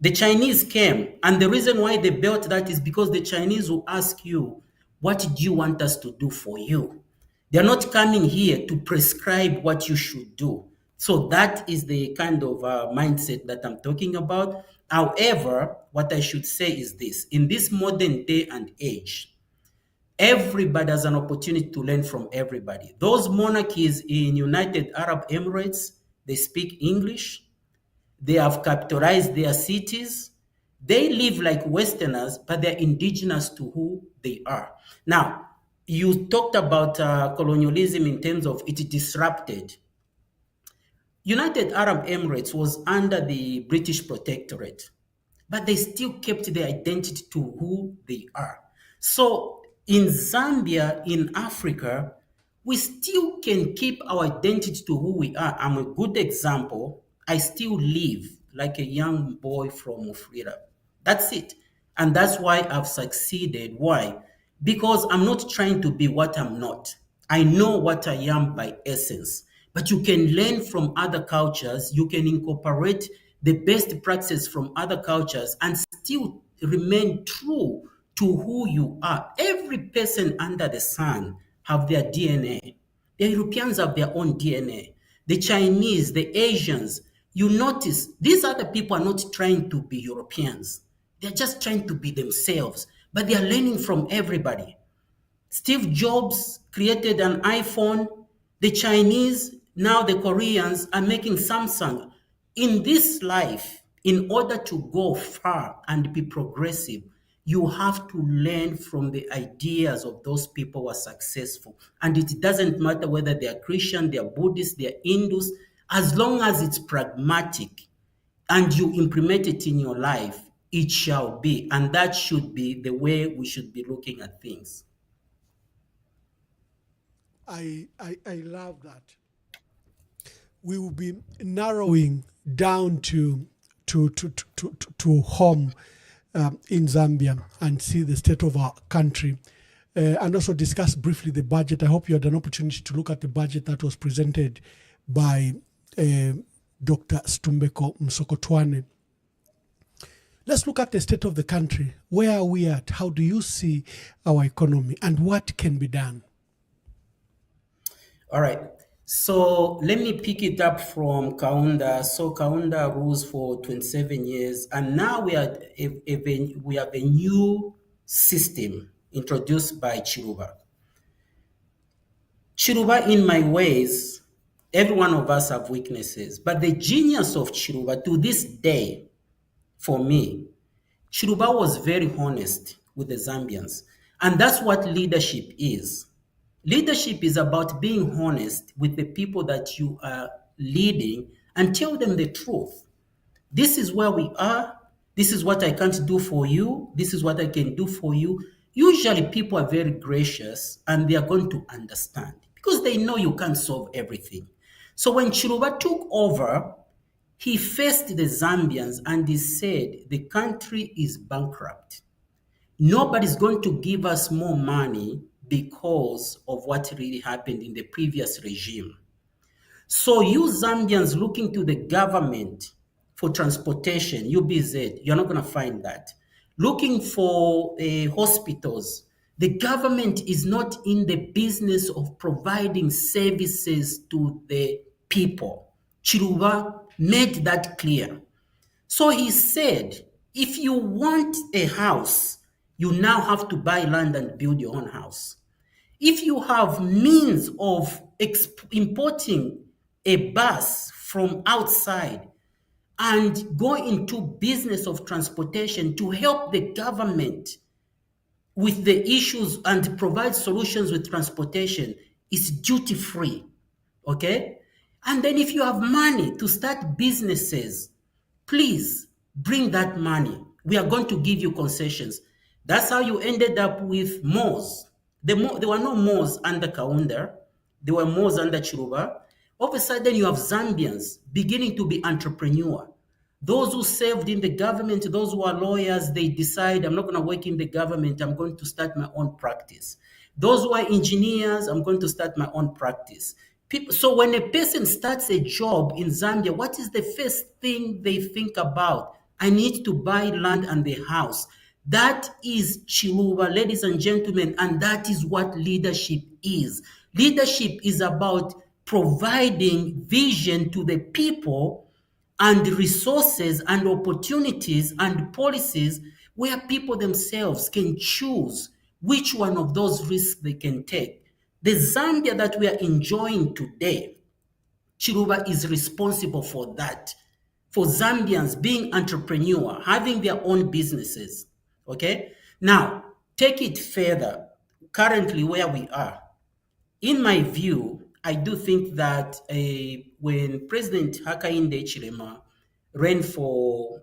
The Chinese came, and the reason why they built that is because the Chinese will ask you, what do you want us to do for you? They're not coming here to prescribe what you should do. So that is the kind of mindset that I'm talking about. However, what I should say is this: in this modern day and age, everybody has an opportunity to learn from everybody. Those monarchies in United Arab Emirates, they speak English. They have capitalized their cities. They live like Westerners, but they're indigenous to who they are. Now, you talked about colonialism in terms of it disrupted. United Arab Emirates was under the British protectorate, but they still kept their identity to who they are. So in Zambia, in Africa, we still can keep our identity to who we are. I'm a good example. I still live like a young boy from Mufrira. That's it. And that's why I've succeeded. Why? Because I'm not trying to be what I'm not. I know what I am by essence. But you can learn from other cultures. You can incorporate the best practices from other cultures and still remain true to who you are. Every person under the sun have their DNA. The Europeans have their own DNA. The Chinese, the Asians, you notice these other people are not trying to be Europeans. They're just trying to be themselves, but they are learning from everybody. Steve Jobs created an iPhone. The Chinese, now the Koreans are making Samsung. In this life, in order to go far and be progressive, you have to learn from the ideas of those people who are successful. And it doesn't matter whether they are Christian, they are Buddhist, they are Hindus, as long as it's pragmatic and you implement it in your life, it shall be. And that should be the way we should be looking at things. I love that. We will be narrowing down to home in Zambia and see the state of our country, and also discuss briefly the budget. I hope you had an opportunity to look at the budget that was presented by Dr. Stumbeko Msokotwane. Let's look at the state of the country. Where are we at? How do you see our economy, and what can be done? All right. So let me pick it up from Kaunda. So Kaunda rules for 27 years, and now we have a new system introduced by Chiluba. Chiluba, in my ways, every one of us have weaknesses, but the genius of Chiluba to this day, for me, Chiluba was very honest with the Zambians, and that's what leadership is. Leadership is about being honest with the people that you are leading and tell them the truth. This is where we are. This is what I can't do for you. This is what I can do for you. Usually people are very gracious and they are going to understand because they know you can't solve everything. So when Chiluba took over, he faced the Zambians and he said, the country is bankrupt. nobody's going to give us more money because of what really happened in the previous regime. So you Zambians looking to the government for transportation, UBZ, you're not going to find that. Looking for hospitals, the government is not in the business of providing services to the people. Chiruba made that clear. So he said, if you want a house, you now have to buy land and build your own house. If you have means of importing a bus from outside and go into business of transportation to help the government with the issues and provide solutions with transportation, is duty free. Okay? And then if you have money to start businesses, please bring that money. We are going to give you concessions. That's how you ended up with malls. There were no malls under Kaunda. There were malls under Chiruba. All of a sudden, you have Zambians beginning to be entrepreneur. Those who served in the government, those who are lawyers, they decide, I'm not going to work in the government, I'm going to start my own practice. Those who are engineers, I'm going to start my own practice. So when a person starts a job in Zambia, what is the first thing they think about? I need to buy land and the house. That is Chiluba, ladies and gentlemen, and that is what leadership is. Leadership is about providing vision to the people and resources and opportunities and policies where people themselves can choose which one of those risks they can take. The Zambia that we are enjoying today, Chiruba is responsible for that. For Zambians being entrepreneur, having their own businesses. Okay? Now, take it further. Currently, where we are, in my view, I do think that when President Hakainde Hichilema ran for,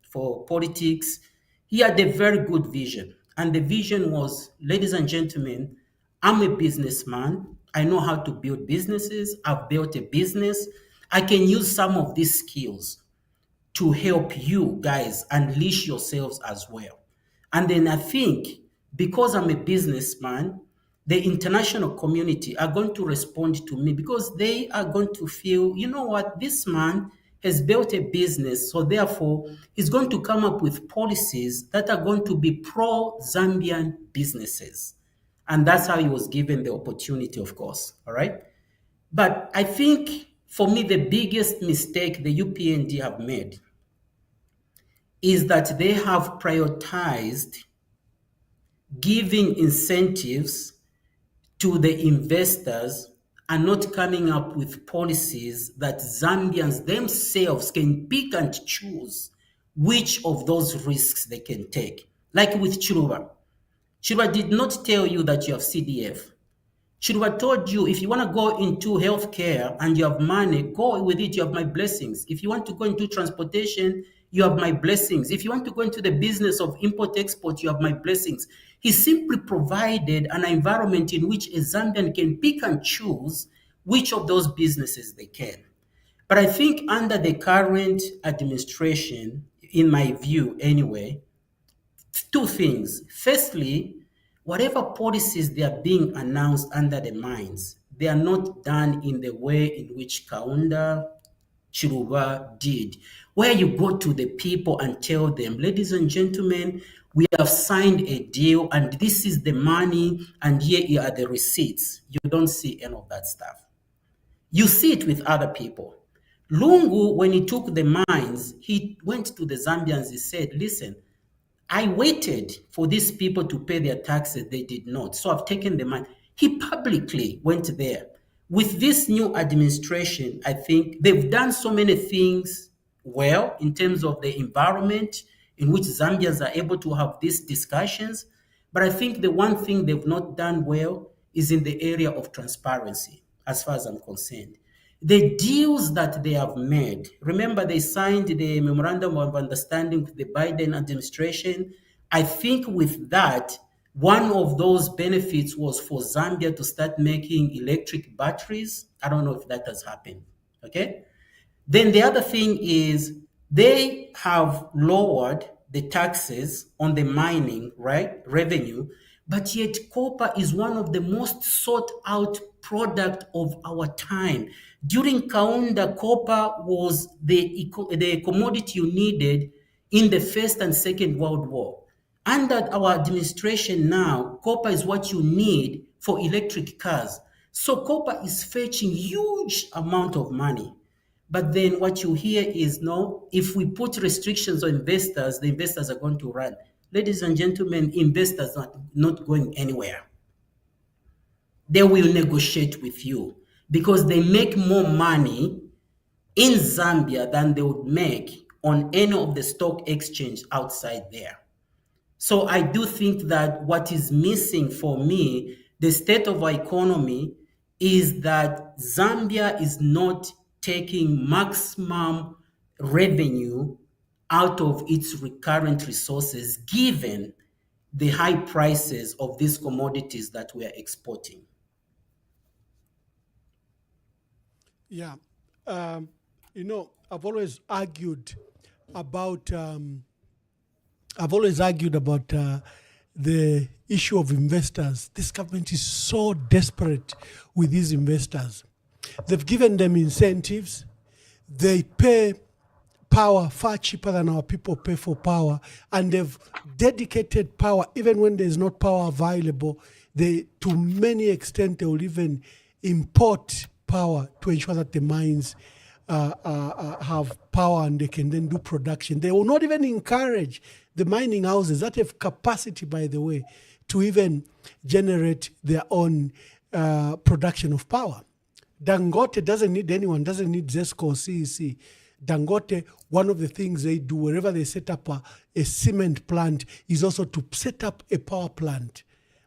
for politics, he had a very good vision. And the vision was, ladies and gentlemen, I'm a businessman. I know how to build businesses. I've built a business. I can use some of these skills to help you guys unleash yourselves as well. And then I think because I'm a businessman, the international community are going to respond to me because they are going to feel, you know what, this man has built a business, so therefore he's going to come up with policies that are going to be pro-Zambian businesses. And that's how he was given the opportunity, of course, all right? But I think for me, the biggest mistake the UPND have made is that they have prioritized giving incentives to the investors and not coming up with policies that Zambians themselves can pick and choose which of those risks they can take. Like with Chiruba. Chiruba did not tell you that you have CDF. Chiruba told you, if you want to go into healthcare and you have money, go with it, you have my blessings. If you want to go into transportation, you have my blessings. If you want to go into the business of import-export, you have my blessings. He simply provided an environment in which a Zambian can pick and choose which of those businesses they can. But I think under the current administration, in my view anyway, two things. Firstly, whatever policies they are being announced under the mines, they are not done in the way in which Kaunda, Chiruba did, where you go to the people and tell them, ladies and gentlemen, we have signed a deal and this is the money and here are the receipts. You don't see any of that stuff. You see it with other people. Lungu, when he took the mines, he went to the Zambians, he said, listen, I waited for these people to pay their taxes. They did not. So I've taken the money. He publicly went there. With this new administration, I think they've done so many things well in terms of the environment in which Zambians are able to have these discussions. But I think the one thing they've not done well is in the area of transparency, as far as I'm concerned. The deals that they have made, remember they signed the memorandum of understanding with the Biden administration. I think with that, one of those benefits was for Zambia to start making electric batteries. I don't know if that has happened, okay? Then the other thing is they have lowered the taxes on the mining, right, revenue, but yet copper is one of the most sought out product of our time. During Kaunda, copper was the commodity you needed in the First and Second World War. Under our administration now, copper is what you need for electric cars. So copper is fetching huge amount of money. But then what you hear is, no, if we put restrictions on investors, the investors are going to run. Ladies and gentlemen, investors are not going anywhere. They will negotiate with you because they make more money in Zambia than they would make on any of the stock exchange outside there. So I do think that what is missing for me, the state of our economy, is that Zambia is not taking maximum revenue out of its recurrent resources, given the high prices of these commodities that we are exporting. Yeah. I've always argued about the issue of investors. This government is so desperate with these investors. They've given them incentives. They pay power far cheaper than our people pay for power, and they've dedicated power even when there's not power available. To many extent, they will even import power to ensure that the mines have power and they can then do production. They will not even encourage the mining houses that have capacity, by the way, to even generate their own production of power. Dangote doesn't need anyone, doesn't need ZESCO or CEC. Dangote, one of the things they do wherever they set up a cement plant is also to set up a power plant.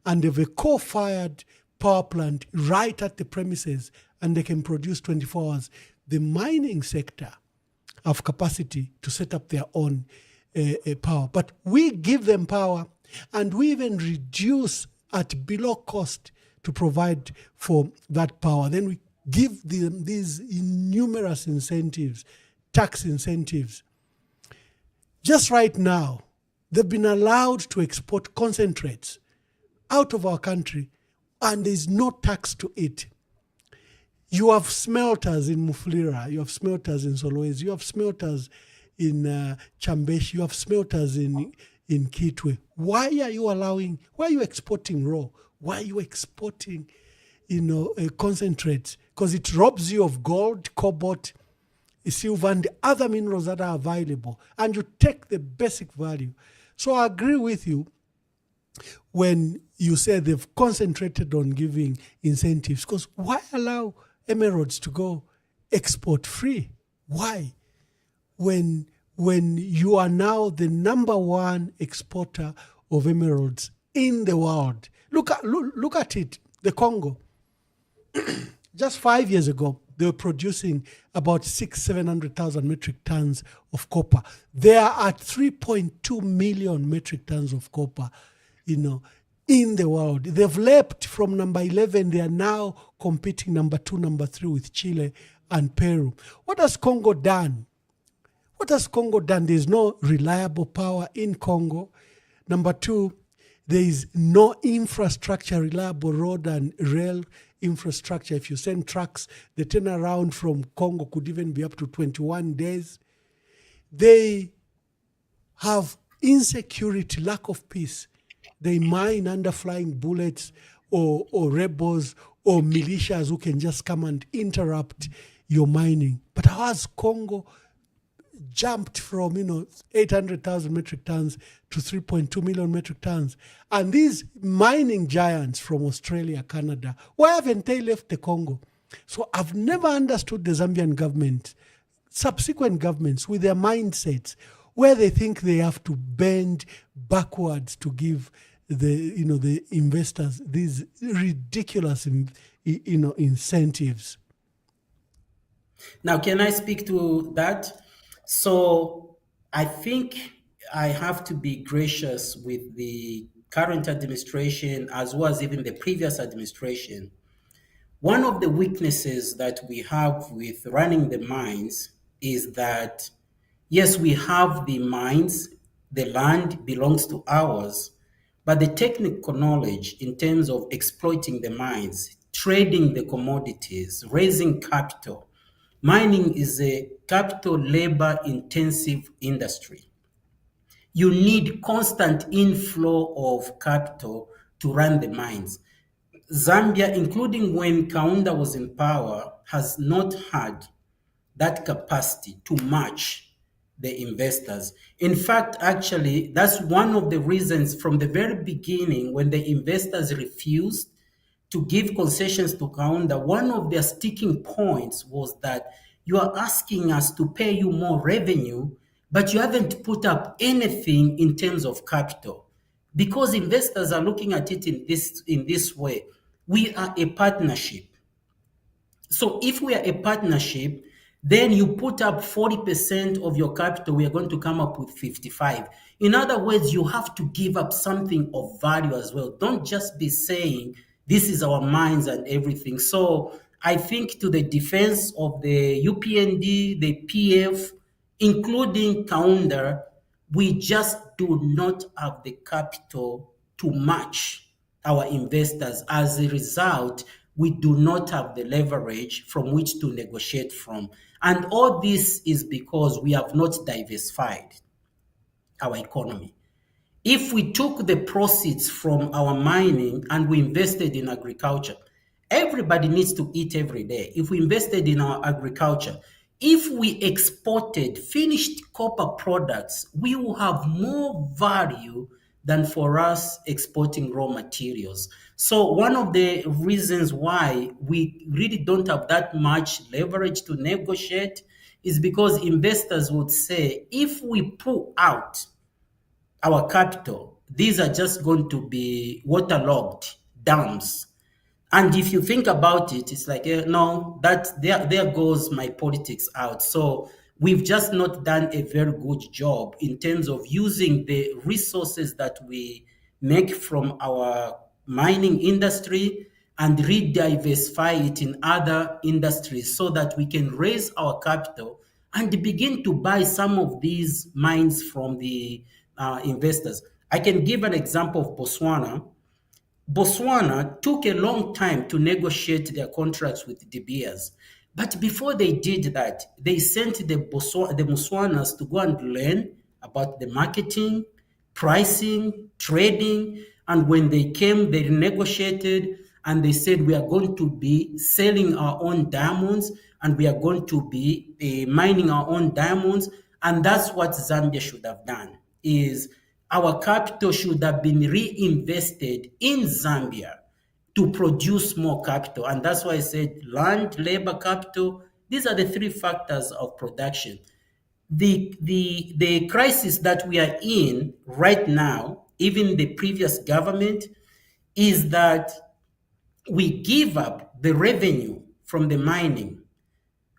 And they have a coal-fired power plant right at the premises, and they can produce 24 hours. The mining sector have capacity to set up their own power. But we give them power, and we even reduce at below cost to provide for that power. Then we give them these numerous incentives, tax incentives. Just right now, they've been allowed to export concentrates out of our country, and there's no tax to it. You have smelters in Mufulira, you have smelters in Solwezi, you have smelters in Chambeshi, you have smelters in Kitwe. Why are you exporting raw? Why are you exporting, concentrates? Because it robs you of gold, cobalt, silver, and the other minerals that are available, and you take the basic value. So I agree with you when you say they've concentrated on giving incentives, because why allow emeralds to go export free? Why? When you are now the number one exporter of emeralds in the world. Look at it, the Congo. Just 5 years ago, they were producing about 700,000 metric tons of copper. They are at 3.2 million metric tons of copper, in the world. They've leapt from number 11. They are now competing number 2, number 3 with Chile and Peru. What has Congo done? There's no reliable power in Congo. Number 2, there is no infrastructure, reliable road and rail infrastructure. If you send trucks, the turnaround from Congo could even be up to 21 days. They have insecurity, lack of peace. They mine under flying bullets or rebels or militias who can just come and interrupt your mining. But how has Congo jumped from 800,000 metric tons to 3.2 million metric tons? And these mining giants from Australia, Canada, why haven't they left the Congo? So I've never understood the Zambian government, subsequent governments, with their mindsets where they think they have to bend backwards to give the investors these ridiculous incentives. Now, can I speak to that? So I think I have to be gracious with the current administration as well as even the previous administration. One of the weaknesses that we have with running the mines is that, yes, we have the mines the land belongs to ours, but the technical knowledge in terms of exploiting the mines, trading the commodities, raising capital. Mining is a capital labor intensive industry. You need constant inflow of capital to run the mines. Zambia, including when Kaunda was in power, has not had that capacity to match the investors. In fact, actually, that's one of the reasons from the very beginning when the investors refused to give concessions to Kaunda, one of their sticking points was that you are asking us to pay you more revenue, but you haven't put up anything in terms of capital. Because investors are looking at it in this way. We are a partnership. So if we are a partnership, then you put up 40% of your capital, we are going to come up with 55. In other words, you have to give up something of value as well. Don't just be saying, this is our mines and everything. So I think to the defense of the UPND, the PF, including Kaunda, we just do not have the capital to match our investors. As a result, we do not have the leverage from which to negotiate from. And all this is because we have not diversified our economy. If we took the proceeds from our mining and we invested in agriculture, everybody needs to eat every day. If we invested in our agriculture, if we exported finished copper products, we will have more value than for us exporting raw materials. So one of the reasons why we really don't have that much leverage to negotiate is because investors would say, if we pull out our capital, these are just going to be waterlogged dams. And if you think about it, it's like, no, that there goes my politics out. So we've just not done a very good job in terms of using the resources that we make from our mining industry and re-diversify it in other industries so that we can raise our capital and begin to buy some of these mines from the investors. I can give an example of Botswana. Botswana took a long time to negotiate their contracts with De Beers. But before they did that, they sent the Botswanas to go and learn about the marketing, pricing, trading. And when they came, they negotiated and they said, we are going to be selling our own diamonds and we are going to be mining our own diamonds. And that's what Zambia should have done, is our capital should have been reinvested in Zambia to produce more capital. And that's why I said land, labor, capital, these are the three factors of production. The crisis that we are in right now, even the previous government, is that we give up the revenue from the mining,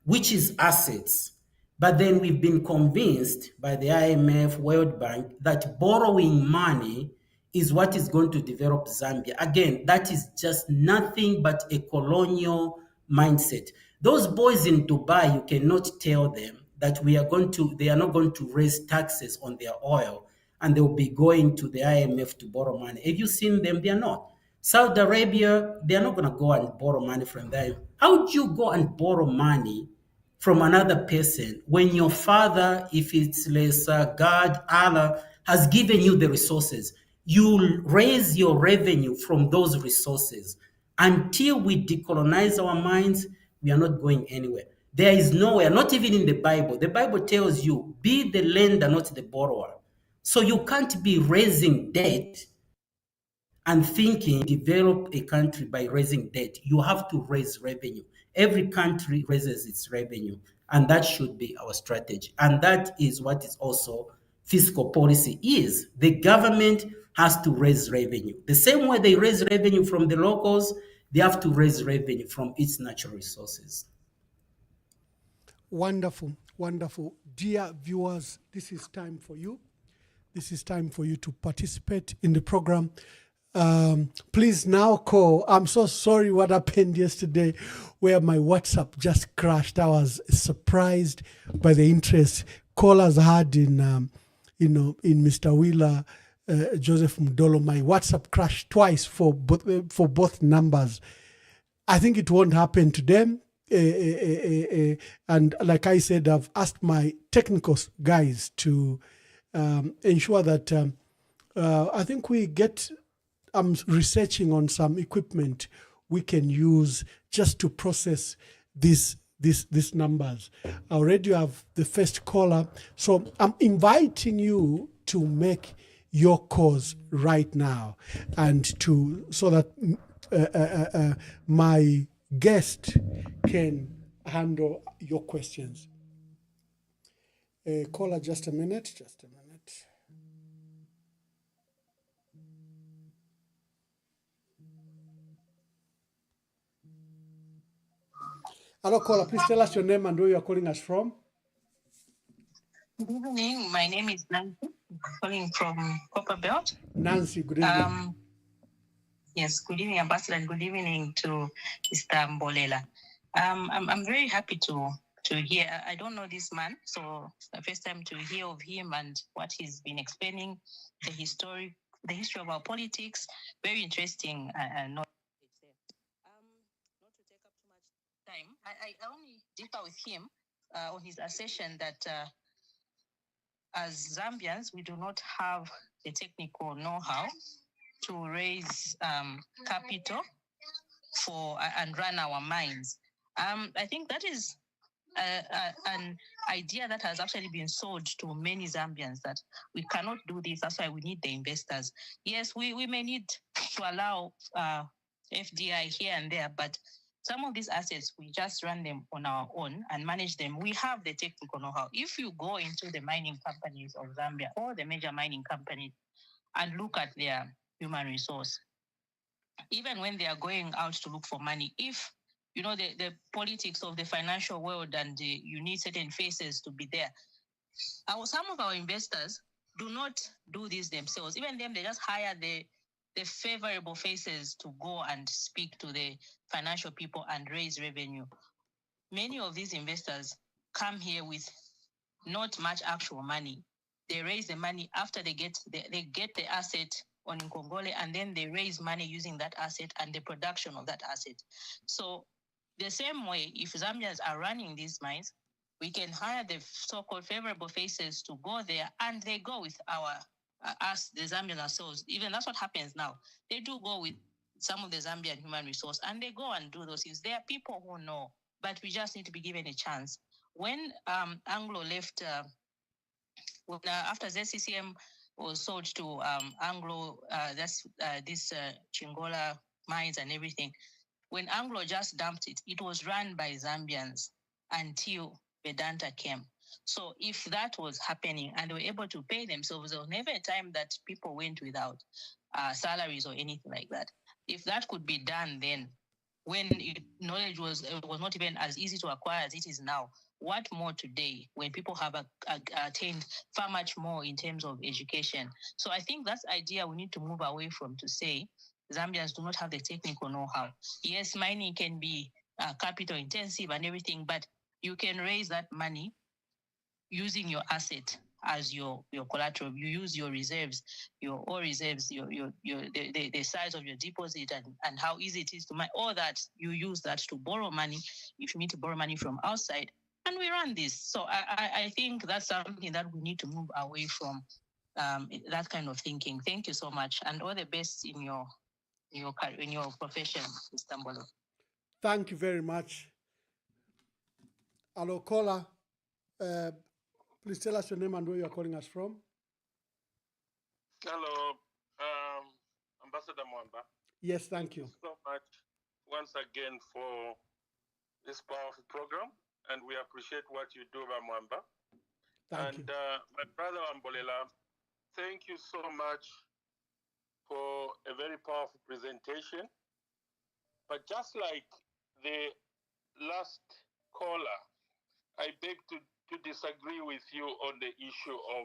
which is assets. But then we've been convinced by the IMF, World Bank, that borrowing money is what is going to develop Zambia. Again, that is just nothing but a colonial mindset. Those boys in Dubai, you cannot tell them that they are not going to raise taxes on their oil and they'll be going to the IMF to borrow money. Have you seen them? They are not. Saudi Arabia, they are not going to go and borrow money from them. How do you go and borrow money from another person when your father, if it's lesser, God, Allah, has given you the resources? You raise your revenue from those resources. Until we decolonize our minds, we are not going anywhere. There is nowhere, not even in the Bible. The Bible tells you, be the lender, not the borrower. So you can't be raising debt and thinking develop a country by raising debt. You have to raise revenue. Every country raises its revenue, and that should be our strategy. And that is what is also fiscal policy is. The government has to raise revenue. The same way they raise revenue from the locals, they have to raise revenue from its natural resources. Wonderful, wonderful. Dear viewers, this is time for you. This is time for you to participate in the program. Please now call. I'm so sorry what happened yesterday where my WhatsApp just crashed. I was surprised by the interest callers had in in Mr. Wheeler, Joseph Mdolo, my WhatsApp crashed twice for both numbers. I think it won't happen to them. And like I said, I've asked my technical guys to ensure that I think we get. I'm researching on some equipment we can use just to process these numbers. I already have the first caller, so I'm inviting you to make your calls right now, and so that my guest can handle your questions. Caller, just a minute. Hello, caller. Please tell us your name and where you are calling us from. Good evening. My name is Nancy, calling from Copperbelt. Nancy, good evening. Yes, good evening, Ambassador, and good evening to Mr. Mbolela. I'm very happy to hear. I don't know this man, so it's the first time to hear of him and what he's been explaining, the history of our politics. Very interesting. Not to take up too much time. I only differ with him on his assertion that as Zambians, we do not have the technical know-how to raise capital for and run our mines. I think that is an idea that has actually been sold to many Zambians, that we cannot do this. That's why we need the investors. Yes, we may need to allow FDI here and there, but some of these assets, we just run them on our own and manage them. We have the technical know-how. If you go into the mining companies of Zambia or the major mining companies and look at their human resource, even when they are going out to look for money, if you know the politics of the financial world and you need certain faces to be there, some of our investors do not do this themselves. Even them, they just hire the favorable faces to go and speak to the financial people and raise revenue. Many of these investors come here with not much actual money. They raise the money after they get the asset on Nkongole, and then they raise money using that asset and the production of that asset. So the same way, if Zambians are running these mines, we can hire the so-called favorable faces to go there, and they go with us, the Zambians ourselves. Even that's what happens now. They do go with some of the Zambian human resource, and they go and do those things. There are people who know, but we just need to be given a chance. When Anglo left, after ZCCM was sold to Anglo, this Chingola mines and everything, when Anglo just dumped it, it was run by Zambians until Vedanta came. So if that was happening and they were able to pay themselves, there was never a time that people went without salaries or anything like that. If that could be done then, when knowledge was not even as easy to acquire as it is now, what more today when people have attained far much more in terms of education? So I think that's the idea we need to move away from, to say Zambians do not have the technical know-how. Yes, mining can be capital intensive and everything, but you can raise that money using your asset as your collateral. You use your reserves, your ore reserves, the size of your deposit, and how easy it is to mine. All that, you use that to borrow money if you need to borrow money from outside. And we run this. So I think that's something that we need to move away from, that kind of thinking. Thank you so much, and all the best in your profession, Mr. Mbolo. Thank you very much. Hello, caller. Please tell us your name and where you are calling us from. Hello, Ambassador Mwamba. Yes, thank you so much once again for this powerful program, and we appreciate what you do, Mwamba. Thank you. My brother Mbolela, thank you so much for a very powerful presentation. But just like the last caller, I beg to disagree with you on the issue of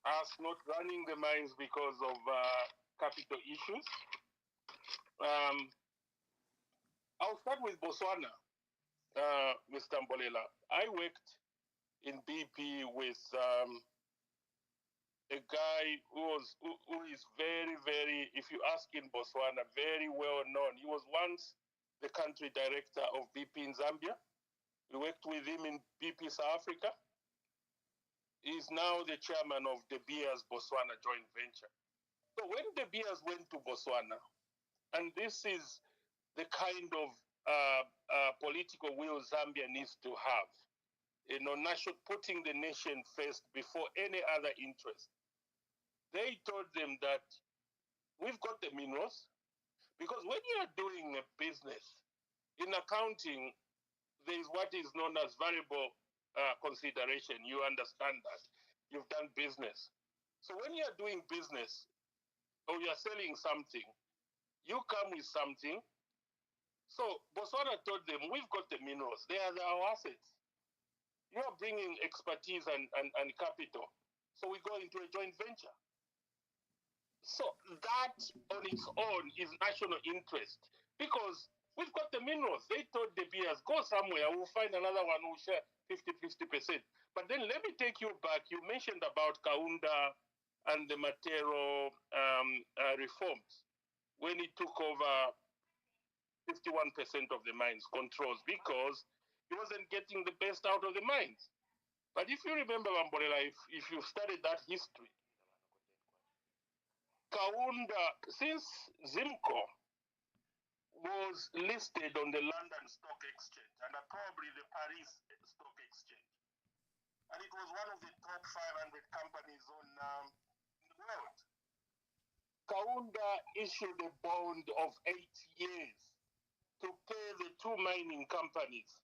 us not running the mines because of capital issues. I'll start with Botswana, Mr. Mbolela. I worked in BP with a guy who is very, very, if you ask in Botswana, very well known. He was once the country director of BP in Zambia. We worked with him in BP South Africa. He's now the chairman of De Beers Botswana joint venture. So when De Beers went to Botswana, and this is the kind of political will Zambia needs to have, putting the nation first before any other interest. They told them that we've got the minerals, because when you are doing a business, in accounting, there is what is known as variable consideration. You understand that. You've done business. So when you are doing business, or you are selling something, you come with something. So Botswana told them, we've got the minerals. They are our assets. You are bringing expertise and capital. So we go into a joint venture. So that on its own is national interest, because we've got the minerals. They told De Beers, go somewhere, we'll find another one who'll share 50%. But then let me take you back. You mentioned about Kaunda and the Matero reforms when he took over 51% of the mines controls, because he wasn't getting the best out of the mines. But if you remember, Mamborela, if you studied that history, Kaunda, since Zimco was listed on the London Stock Exchange and probably the Paris Stock Exchange, and it was one of the top 500 companies in the world, Kaunda issued a bond of 8 years to pay the two mining companies,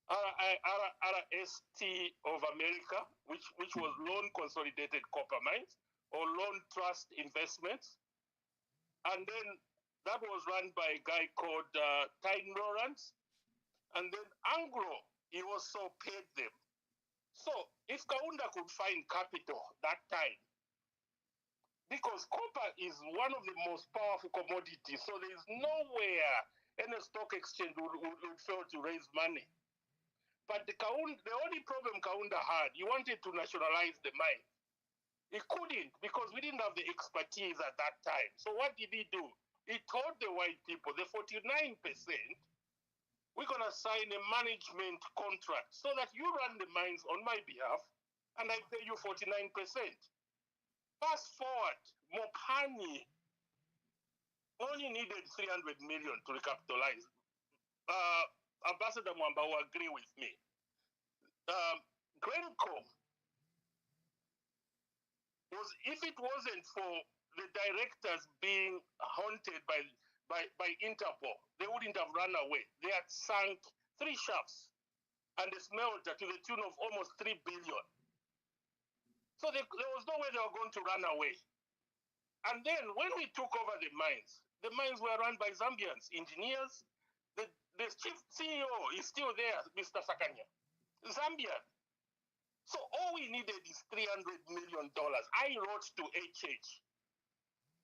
RST of America, which was Loan Consolidated Copper Mines, or Loan Trust Investments. And then that was run by a guy called Tyne Lawrence. And then Anglo, he also paid them. So if Kaunda could find capital that time, because copper is one of the most powerful commodities, so there is nowhere any stock exchange would fail to raise money. But the only problem Kaunda had, he wanted to nationalize the mine. He couldn't, because we didn't have the expertise at that time. So what did he do? He told the white people, the 49%, we're going to sign a management contract so that you run the mines on my behalf and I pay you 49%. Fast forward, Mopani only needed 300 million to recapitalize. Ambassador Mwamba will agree with me. Glencore, if it wasn't for the directors being haunted by Interpol, they wouldn't have run away. They had sunk 3 shafts and a smelter to the tune of almost 3 billion. So there was no way they were going to run away. And then when we took over the mines were run by Zambians, engineers. The chief CEO is still there, Mr. Sakanya, Zambian. So all we needed is $300 million. I wrote to HH,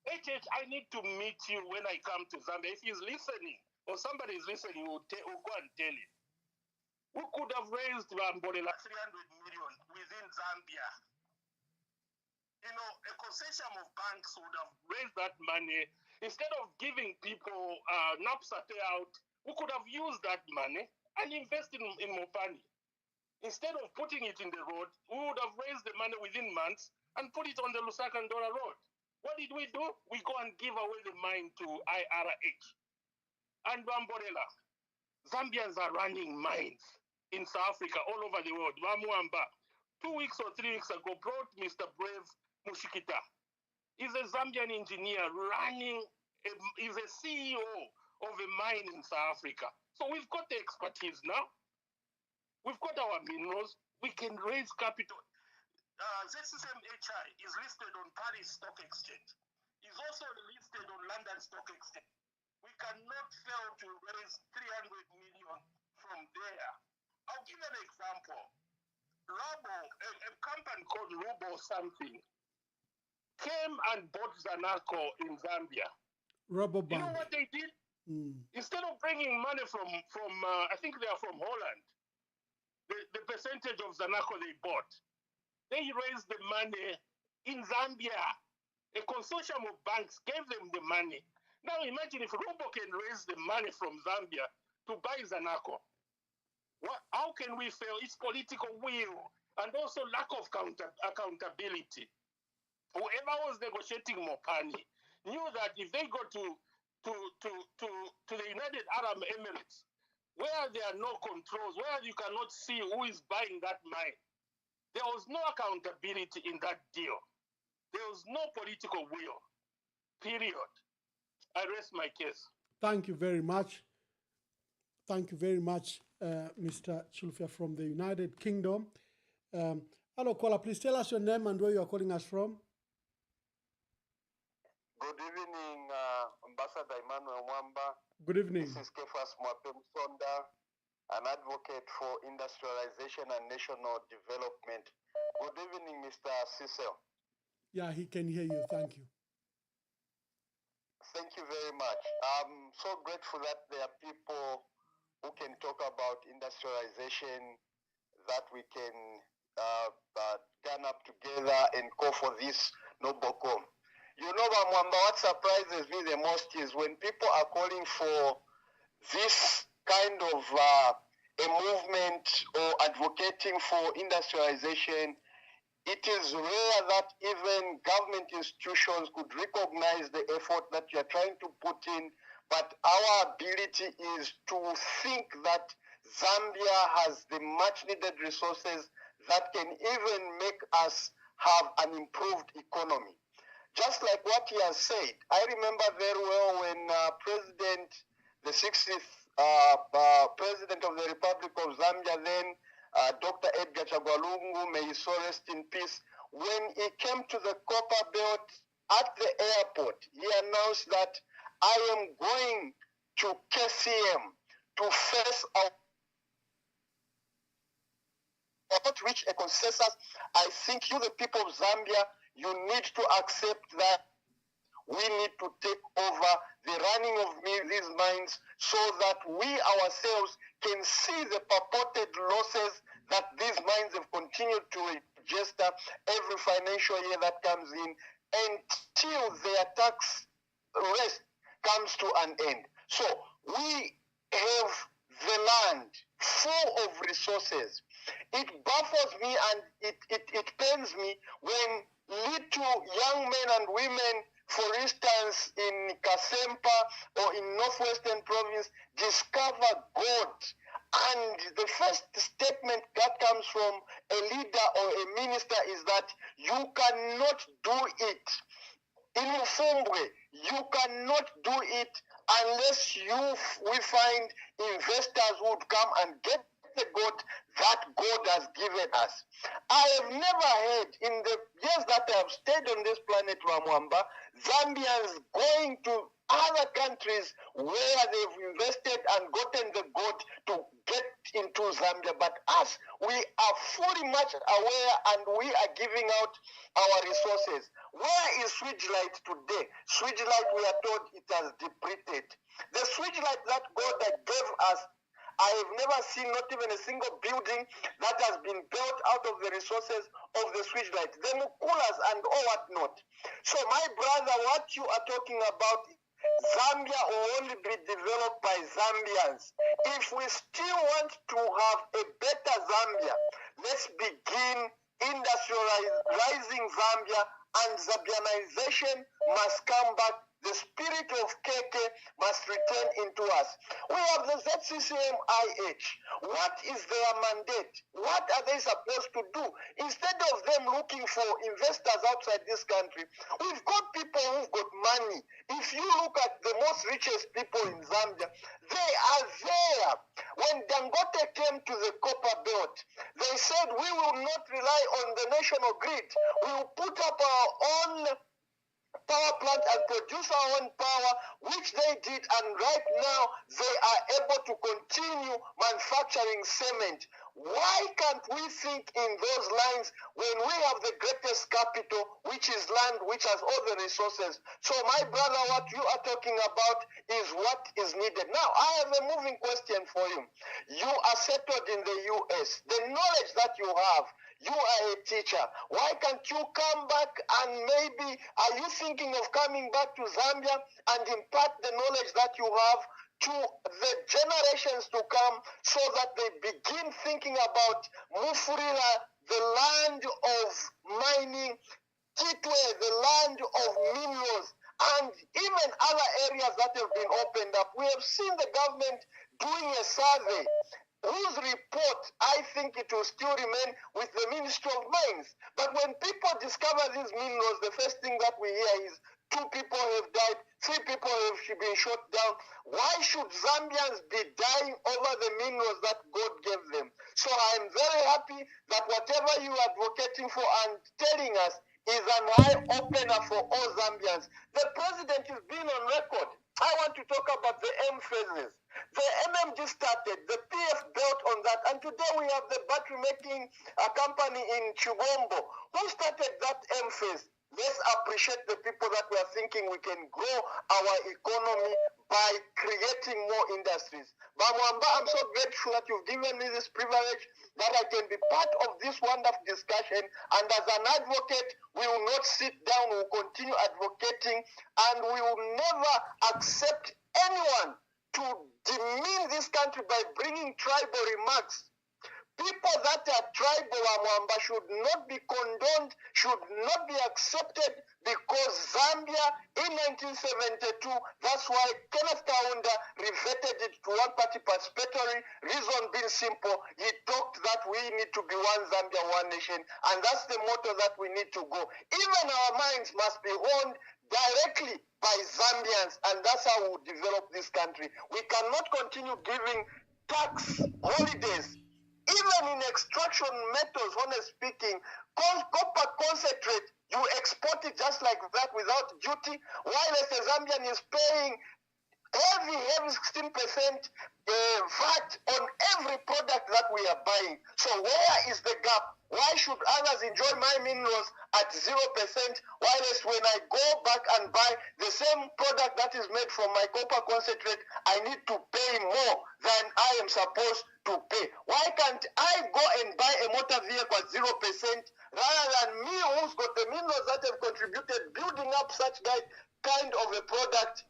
I need to meet you when I come to Zambia. If he's listening, or somebody is listening, we'll go and tell him. We could have raised Mborela 300 million within Zambia. You know, a consortium of banks would have raised that money. Instead of giving people NAPSA payout, we could have used that money and invested in Mopani. Instead of putting it in the road, we would have raised the money within months and put it on the Lusaka and Dora road. What did we do? We go and give away the mine to IRH. And Bamborela, Zambians are running mines in South Africa, all over the world. Mwamba, 2 weeks or 3 weeks ago, brought Mr. Brave Mushikita. He's a Zambian engineer he's a CEO of a mine in South Africa. So we've got the expertise now. We've got our minerals. We can raise capital. ZCCMHI is listed on Paris Stock Exchange. It's also listed on London Stock Exchange. We cannot fail to raise 300 million from there. I'll give an example. Robo, a company called Robo something, came and bought Zanaco in Zambia. Robobank. You know what they did? Instead of bringing money from I think they are from Holland, the percentage of Zanaco they bought. They raised the money in Zambia. A consortium of banks gave them the money. Now imagine if Robo can raise the money from Zambia to buy Zanaco. How can we fail? It's political will and also lack of accountability. Whoever was negotiating Mopani knew that if they go to the United Arab Emirates, where there are no controls, where you cannot see who is buying that mine, there was no accountability in that deal. There was no political will. Period. I rest my case. Thank you very much. Thank you very much, Mr. Chulfia from the United Kingdom. Hello, caller. Please tell us your name and where you are calling us from. Good evening, Ambassador Emmanuel Mwamba. Good evening. This is Kefas Mwapemsonda, an advocate for industrialization and national development. Good evening, Mr. Cecil. Yeah, he can hear you. Thank you. Thank you very much. I'm so grateful that there are people who can talk about industrialization, that we can gun up together and call for this noble cause. You know, Mwamba, what surprises me the most is when people are calling for this kind of a movement or advocating for industrialization. It is rare that even government institutions could recognize the effort that you are trying to put in, but our ability is to think that Zambia has the much needed resources that can even make us have an improved economy. Just like what he has said, I remember very well when the 60th President of the Republic of Zambia then, Dr. Edgar Chagwalungu, may his soul rest in peace, when he came to the Copper Belt at the airport, he announced that I am going to KCM to face out not reach a consensus. I think you, the people of Zambia, you need to accept that we need to take over the running of these mines so that we ourselves can see the purported losses that these mines have continued to register every financial year that comes in until their tax rest comes to an end. So we have the land full of resources. It baffles me and it pains me when little young men and women, for instance, in Kasempa or in Northwestern Province, discover gold. And the first statement that comes from a leader or a minister is that you cannot do it. In Mufumbwe, you cannot do it unless we find investors who would come and get the gold that God has given us. I have never heard in the years that I have stayed on this planet, Mwamba, Zambians going to other countries where they've invested and gotten the gold to get into Zambia. But us, we are fully much aware and we are giving out our resources. Where is Switchlight today? Switchlight, we are told it has depleted. The Switchlight that God gave us, I have never seen not even a single building that has been built out of the resources of the Switchlight, the Mukulas and all whatnot. So my brother, what you are talking about, Zambia will only be developed by Zambians. If we still want to have a better Zambia, let's begin industrializing Zambia, and Zambianization must come back. The spirit of Keke must return into us. We have the ZCCM-IH. What is their mandate? What are they supposed to do? Instead of them looking for investors outside this country, we've got people who've got money. If you look at the most richest people in Zambia, they are there. When Dangote came to the Copper Belt, they said we will not rely on the national grid. We will put up our own power plant and produce our own power, which they did, and right now they are able to continue manufacturing cement. Why can't we think in those lines when we have the greatest capital, which is land, which has all the resources? So my brother, what you are talking about is what is needed. Now, I have a moving question for you. You are settled in the US. The knowledge that you have, you are a teacher. Why can't you come back and maybe, are you thinking of coming back to Zambia and impart the knowledge that you have to the generations to come so that they begin thinking about Mufurira, the land of mining, Kitwe, the land of minerals, and even other areas that have been opened up. We have seen the government doing a survey whose report, I think it will still remain with the Ministry of Mines. But when people discover these minerals, the first thing that we hear is 2 people have died, 3 people have been shot down. Why should Zambians be dying over the minerals that God gave them? So I'm very happy that whatever you are advocating for and telling us is an eye-opener for all Zambians. The president has been on record. I want to talk about the M phases. The MMG started, the PF built on that, and today we have the battery-making company in Chugombo. Who started that M phase? Let's appreciate the people that we are thinking we can grow our economy by creating more industries. But Mwamba, I'm so grateful that you've given me this privilege that I can be part of this wonderful discussion. And as an advocate, we will not sit down, we will continue advocating, and we will never accept anyone to demean this country by bringing tribal remarks. People that are tribal, Mwamba, should not be condoned, should not be accepted, because Zambia in 1972, that's why Kenneth Kaunda reverted it to one-party participatory, reason being simple, he talked that we need to be one Zambia, one nation, and that's the motto that we need to go. Even our minds must be owned directly by Zambians, and that's how we develop this country. We cannot continue giving tax holidays. Even in extraction methods, honestly speaking, copper concentrate, you export it just like that without duty, while the Zambian is paying heavy 16% VAT on every product that we are buying. So where is the gap? Why should others enjoy my minerals at 0%, while when I go back and buy the same product that is made from my copper concentrate, I need to pay more than I am supposed to pay? Why can't I go and buy a motor vehicle at 0% rather than me who's got the minerals that have contributed building up such kind of a product?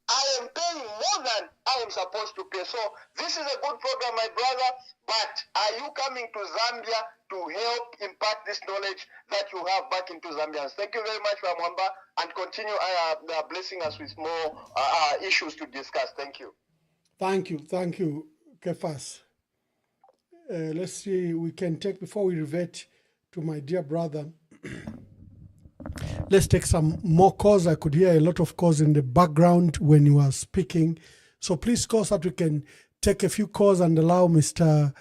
I am paying more than I am supposed to pay. So this is a good program, my brother, but are you coming to Zambia to help impart this knowledge that you have back into Zambians? Thank you very much, Mwamba, and continue blessing us with more issues to discuss. Thank you. Thank you, Kefas. Let's see, we can take, before we revert to my dear brother, let's take some more calls. I could hear a lot of calls in the background when you were speaking. So please call so that we can take a few calls and allow Mr.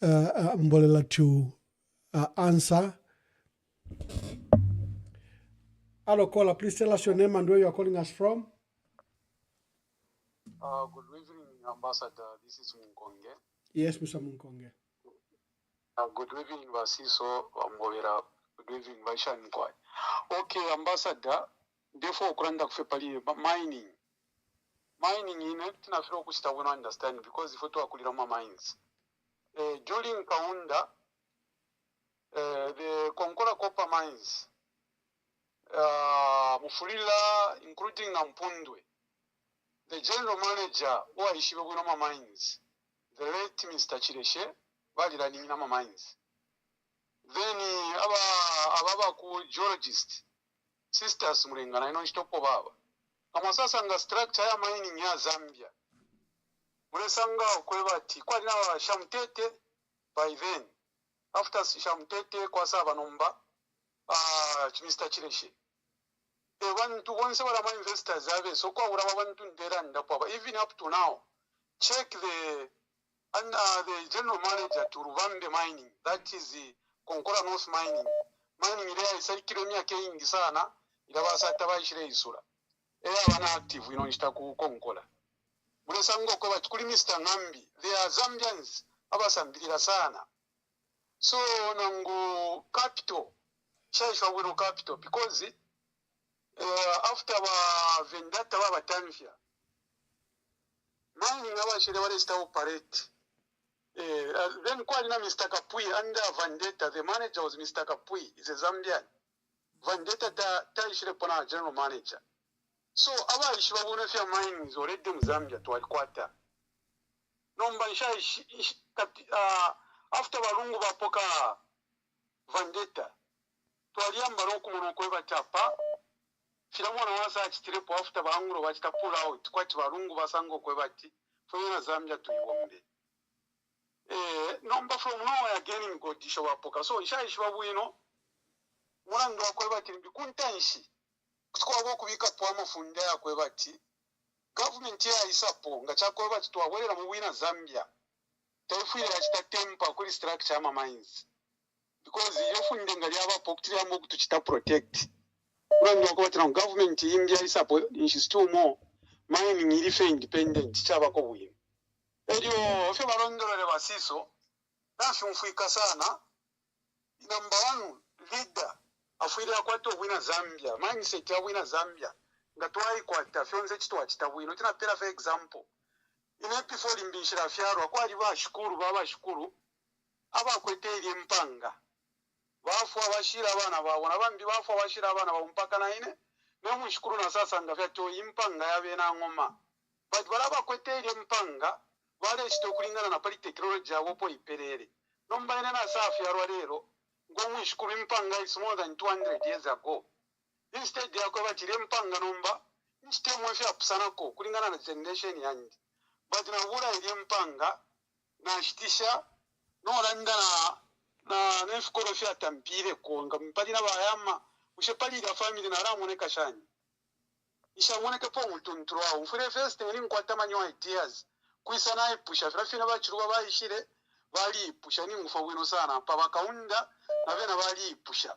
Mbolela to answer. Hello, caller. Please tell us your name and where you are calling us from. Good evening, Ambassador. This is Munkonge. Yes, Mr. Munkonge. Good evening, Vasiso Mwambera. Good evening, Vaishan Kwai. Okay, Ambassador. Therefore, Kuranda Kufepali mining. Mining in it, I feel we don't understand because if we talk about mines. During Kaunda, the Konkola copper mines, Mufurila, including Nampundwe, the general manager who is Shibagunama Mines, the late Mr. Chireshe, Valirani Nama Mines. Then Ababaku geologist, sisters Muringa, I know stop Baba. Amasasanga structure ya mining ya Zambia. Muresanga kwebati kwa na Shamtete by then. After Shamtete kwa saba nomba Mr. Chireshe. They want to once our investors have so kwa want to even up to now. Check the general manager to Rwanda mining. That is the Konkora North mining. Mining there is a kilomia king sana. Ilabasa tabashire isura. Wana active we know ishtaku Konkola. Muresango kwa tukuli Mr. Nambi. They are Zambians. Abasambira sana. So nangu capital, shaishwa wino capital, because after wa vendetta wa batanfia, mining abashire wale sta operate. Then kwalina Mr. Kapui under Vendetta, the manager was Mr. Kapui, is a Zambian. Vendetta ta ishire pona general manager. So aba ishwa wino fia mines already mu Zambia to alikwata. Nomba after balungu bapoka Vendetta, to aliyamba roku monokwe batapa. Filamwana wasa achitirepo after banguro wachita pull out, kwati balungu basango kwe bati, fuyena Zambia tuiwombe. Number from nowhere again got isho wapoka. So isha ishwa wino, mulandu wa kwe bati, bikuntanshi, kutukwa waku wika puwama fundaya kwe bati, government ya isapo, ngacha kwe bati tuwa wale la mwina Zambia, taifu ya chita tempa kuli structure ama mines. Because yofu ndengali haba pokutiri ya mogu tuchita protect. Mulandu wa kwe bati na government India isapo, inshistu mo, mining ilife independent, chaba kwa wino. Edio, fe balondolo le basiso, nafi mfuika sana, number one leader, afuile ya kwato wina Zambia, mindset ya wina Zambia, nga tuwai kwata, fionze chitu wachita wino, tina pera for example, inepi foli mbishira fiaro, wakwali baba shukuru, aba kwete ili mpanga, wafu wabashira wana wawana, bambi wafu wabashira wana wampaka na ine, nemu shukuru na sasa nga fiato impanga ya vena ngoma, but walaba kwete ili mpanga, wale shito kulingana na pali teknoloji ya wopo iperere. Nomba ina na safi ya rwarero, ngomu ishukuru mpanga is more than 200 years ago. Instead ya kwa batire mpanga nomba, nchite mwefi apusanako kulingana na generation yandi. But na wula ili mpanga, na shitisha, no randa na nefukoro fia tampire konga. Mpadi na bayama, ushe pali ya family na ala mwoneka shani. Isha mwoneka po mtuntuwa. Mfure first ngini kwa tamanyo ideas. Kuisa na ipusha, filafina bachiruwa baishire, bali ipusha ni mfa wino sana, pa bakaunda, na vena bali ipusha.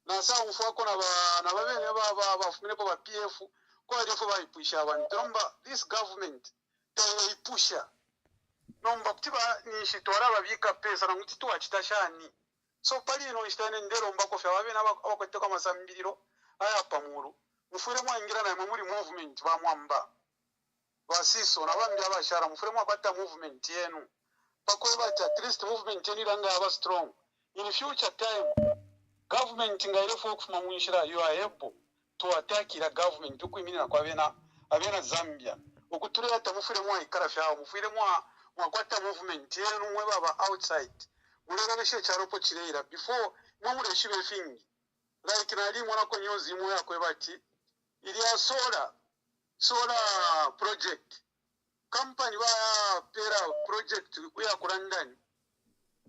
Na saa mfa wako na babene bafuminepo ba PF, kwa defo ba ipusha abantu. Nomba, this government, tayo ipusha. Nomba, kutiba ni shitora babika pesa, na mtitu wachitashani. So pali ino ishitane ndero mbako fya babene wako teka masambiro, haya pamuru. Mfure mwa ingira na mamuri movement ba Mwamba. Wasiso na bambi abashara mufuremo abata movement yenu pakwe bata at least movement yenu iranga aba strong in future time government ngaire focus mamunshira you are able to attack ila government ukwimina kwa abena Zambia okuture ata mufuremo ikara fya mufuremo mwakwata movement yenu mwe baba outside mulega beshe charopo chireira before mwamure shibe fingi like nali mwana ko nyozi mwe akwe bati ili ya solar project company wa pera project ya kurandani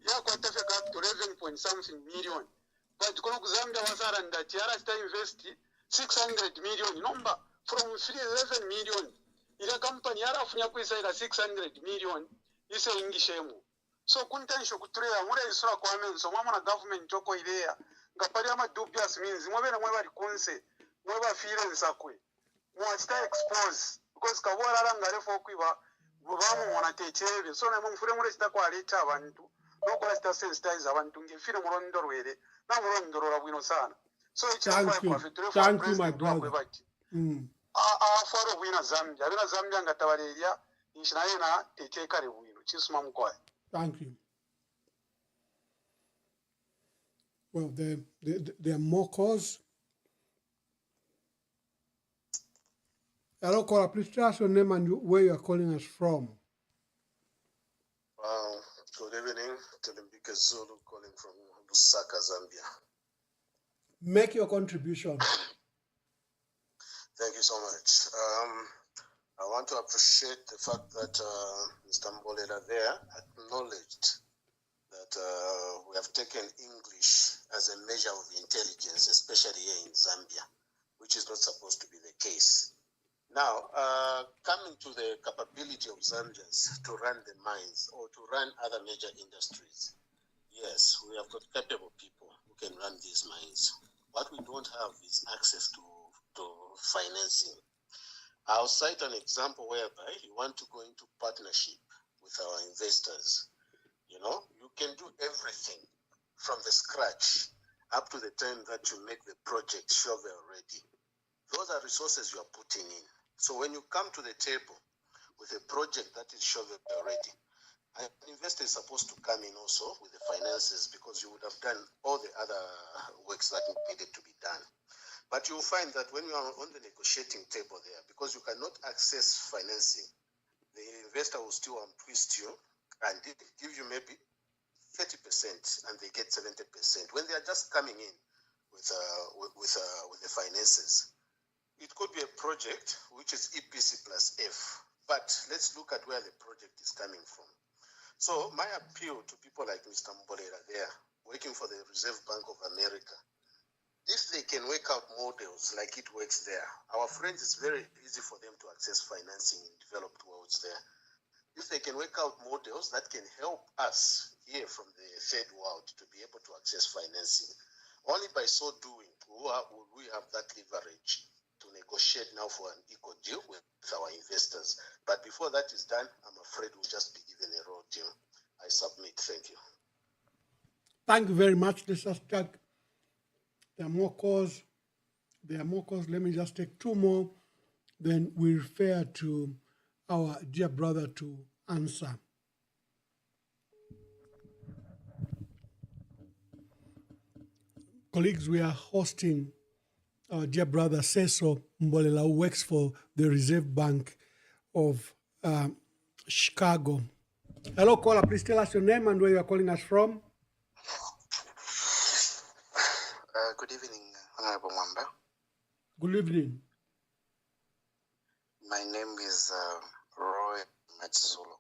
ya kwa tafe capital 11 point something million but kono kuzambia wasara ndati ara sta invest 600 million number from 11 million ila company ara afunya kuisa ila 600 million ise ingishemu so kuntanisho kuturea mure isura kwa menso mama na government toko ilea ngapari ama dubious means mwabena mwabari kunse mwaba feelings akwe mwachita expose because kabora arangare fo kwiba bubamu mwana techebe so na mumfure mure sita kwa leta abantu no kwa sita sensitize abantu ngefire murondorwere na murondorora bwino sana so thank you my brother faro bwina Zambia ngatabareria inshina yena techeka re bwino chisuma mukwaye. Thank you. Well, there are more calls. Hello, caller. Please tell us your name and where you are calling us from. Good evening. Telimbike Zulu calling from Lusaka, Zambia. Make your contribution. Thank you so much. I want to appreciate the fact that Mr. Mbolela there acknowledged that we have taken English as a measure of intelligence, especially here in Zambia, which is not supposed to be the case. Now, coming to the capability of Zambians to run the mines or to run other major industries, yes, we have got capable people who can run these mines. What we don't have is access to financing. I'll cite an example whereby you want to go into partnership with our investors. You know, you can do everything from the scratch up to the time that you make the project shovel ready. Those are resources you are putting in. So when you come to the table with a project that is shovel ready, an investor is supposed to come in also with the finances, because you would have done all the other works that needed to be done. But you'll find that when you are on the negotiating table there, because you cannot access financing, the investor will still twist you and give you maybe 30% and they get 70% when they are just coming in with the finances. It could be a project which is EPC plus F, but let's look at where the project is coming from. So my appeal to people like Mr. Mbolera there, working for the Reserve Bank of America, if they can work out models like it works there, our friends, it's very easy for them to access financing in developed worlds there. If they can work out models that can help us here from the third world to be able to access financing, only by so doing will we have that leverage to negotiate now for an equal deal with our investors. But before that is done, I'm afraid we'll just be given a raw deal. I submit. Thank you. Thank you very much. Let's just check. There are more calls. Let me just take two more. Then we refer to our dear brother to answer. Colleagues, we are hosting our dear brother Seso Mbolela, who works for the Reserve Bank of Chicago. Hello, caller. Please tell us your name and where you are calling us from. Good evening, Honorable Mwamba. Good evening. My name is Roy Matsolo.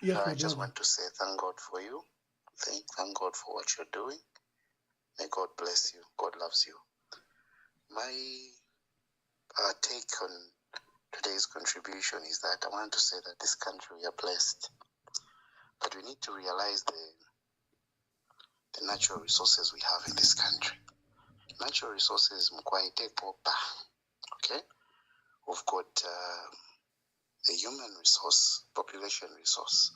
Yes, I just want to say thank God for you. Thank God for what you're doing. May God bless you. God loves you. My take on today's contribution is that I want to say that this country, we are blessed, but we need to realize the natural resources we have in this country. Natural resources, mkwaite popa. Okay, we've got the human resource, population resource.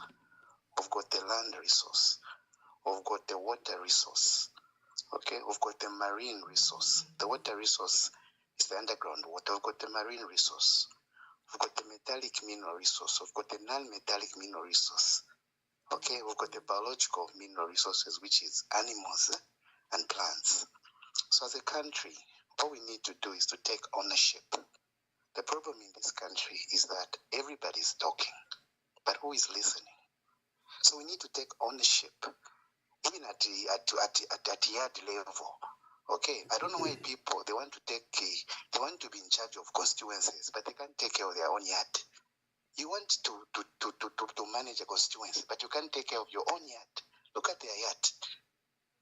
We've got the land resource. We've got the water resource. Okay, we've got the marine resource. The water resource is the underground water. We've got the marine resource. We've got the metallic mineral resource. We've got the non-metallic mineral resource. Okay, we've got the biological mineral resources, which is animals and plants. So as a country, all we need to do is to take ownership. The problem in this country is that everybody's talking, but who is listening? So we need to take ownership, even at yard level. Okay, I don't know why people, they want to be in charge of constituencies, but they can't take care of their own yard. You want to manage a constituency, but you can't take care of your own yard. Look at their yard.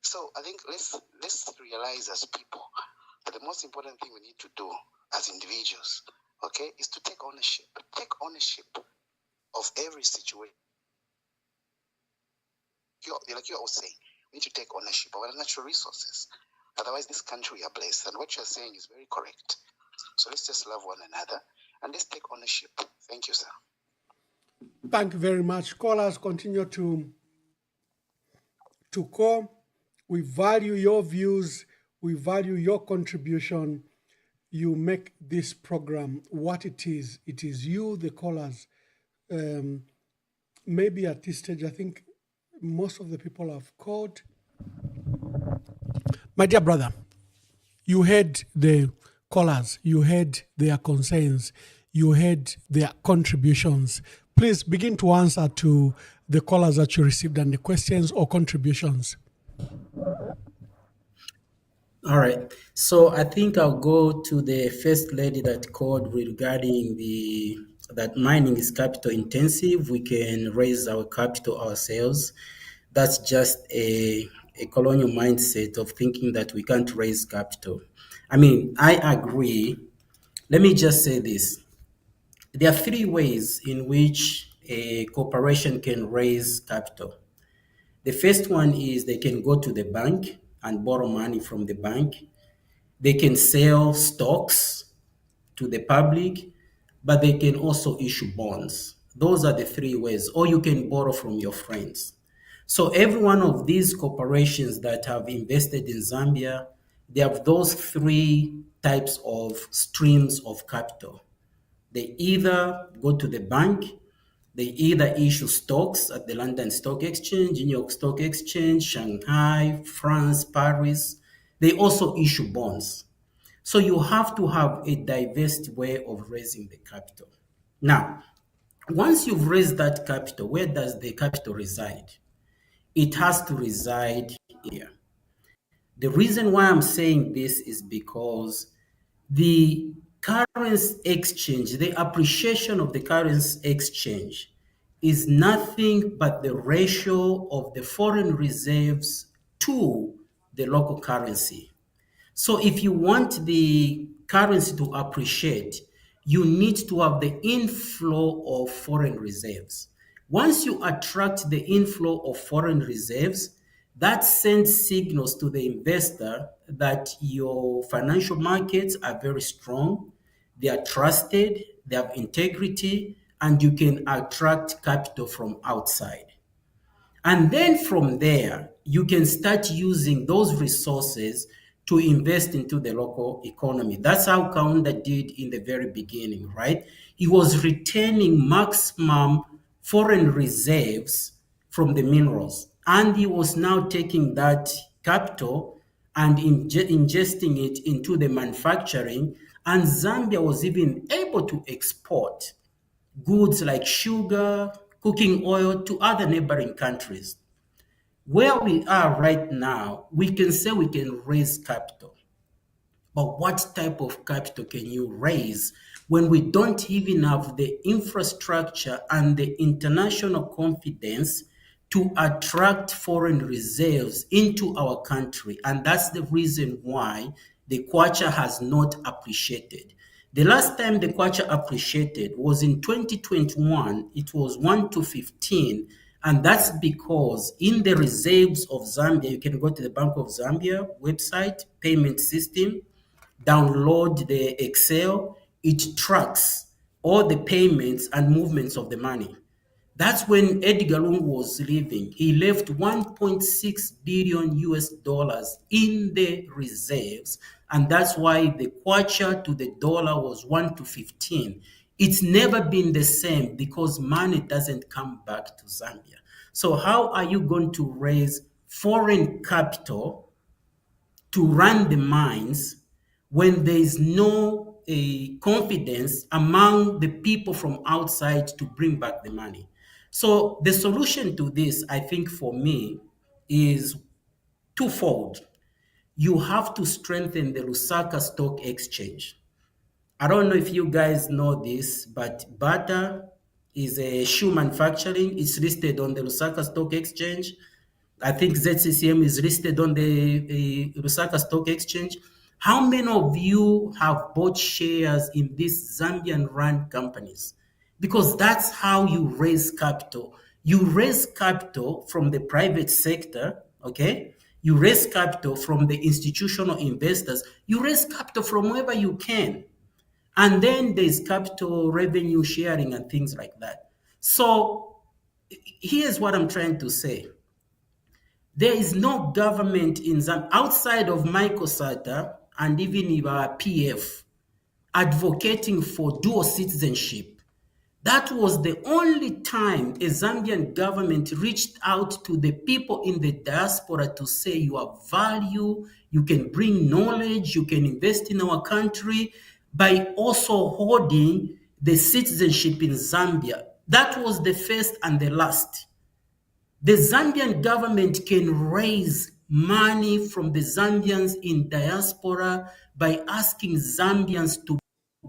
So I think let's realize as people that the most important thing we need to do as individuals, okay, is to take ownership. Take ownership of every situation. Like you are saying, we need to take ownership of our natural resources. Otherwise, this country we are blessed. And what you're saying is very correct. So let's just love one another and let's take ownership. Thank you, sir. Thank you very much. Callers, continue to call. We value your views. We value your contribution. You make this program what it is. It is you, the callers. Maybe at this stage, I think most of the people have called. My dear brother, you heard the callers, you heard their concerns, you heard their contributions. Please begin to answer to the callers that you received and the questions or contributions. All right. So I think I'll go to the first lady that called regarding that mining is capital intensive. We can raise our capital ourselves. That's just a colonial mindset of thinking that we can't raise capital. I mean, I agree. Let me just say this. There are three ways in which a corporation can raise capital. The first one is they can go to the bank and borrow money from the bank. They can sell stocks to the public, but they can also issue bonds. Those are the three ways. Or you can borrow from your friends. So every one of these corporations that have invested in Zambia, they have those three types of streams of capital. They either go to the bank, they either issue stocks at the London Stock Exchange, New York Stock Exchange, Shanghai, France, Paris. They also issue bonds. So you have to have a diverse way of raising the capital. Now, once you've raised that capital, where does the capital reside? It has to reside here. The reason why I'm saying this is because the currency exchange, the appreciation of the currency exchange is nothing but the ratio of the foreign reserves to the local currency. So if you want the currency to appreciate, you need to have the inflow of foreign reserves. Once you attract the inflow of foreign reserves, that sends signals to the investor that your financial markets are very strong, they are trusted, they have integrity, and you can attract capital from outside. And then from there, you can start using those resources to invest into the local economy. That's how Kaunda did in the very beginning, right? He was retaining maximum foreign reserves from the minerals. And he was now taking that capital and ingesting it into the manufacturing. And Zambia was even able to export goods like sugar, cooking oil to other neighboring countries. Where we are right now, we can say we can raise capital. But what type of capital can you raise when we don't even have the infrastructure and the international confidence to attract foreign reserves into our country? And that's the reason why the kwacha has not appreciated. The last time the kwacha appreciated was in 2021. It was 1 to 15. And that's because in the reserves of Zambia, you can go to the Bank of Zambia website, payment system, download the Excel, it tracks all the payments and movements of the money. That's when Edgar Lungu was leaving. He left 1.6 billion US dollars in the reserves. And that's why the kwacha to the dollar was 1 to 15. It's never been the same because money doesn't come back to Zambia. So how are you going to raise foreign capital to run the mines when there is no confidence among the people from outside to bring back the money? So the solution to this, I think for me, is twofold. You have to strengthen the Lusaka Stock Exchange. I don't know if you guys know this, but Bata is a shoe manufacturing. It's listed on the Lusaka Stock Exchange. I think ZCCM is listed on the Lusaka Stock Exchange. How many of you have bought shares in these Zambian-run companies? Because that's how you raise capital. You raise capital from the private sector, okay? You raise capital from the institutional investors. You raise capital from wherever you can. And then there's capital revenue sharing and things like that. So here's what I'm trying to say. There is no government in Zambia outside of Michael Sata and even our PF advocating for dual citizenship. That was the only time a Zambian government reached out to the people in the diaspora to say you have value, you can bring knowledge, you can invest in our country by also holding the citizenship in Zambia. That was the first and the last. The Zambian government can raise money from the Zambians in diaspora by asking Zambians to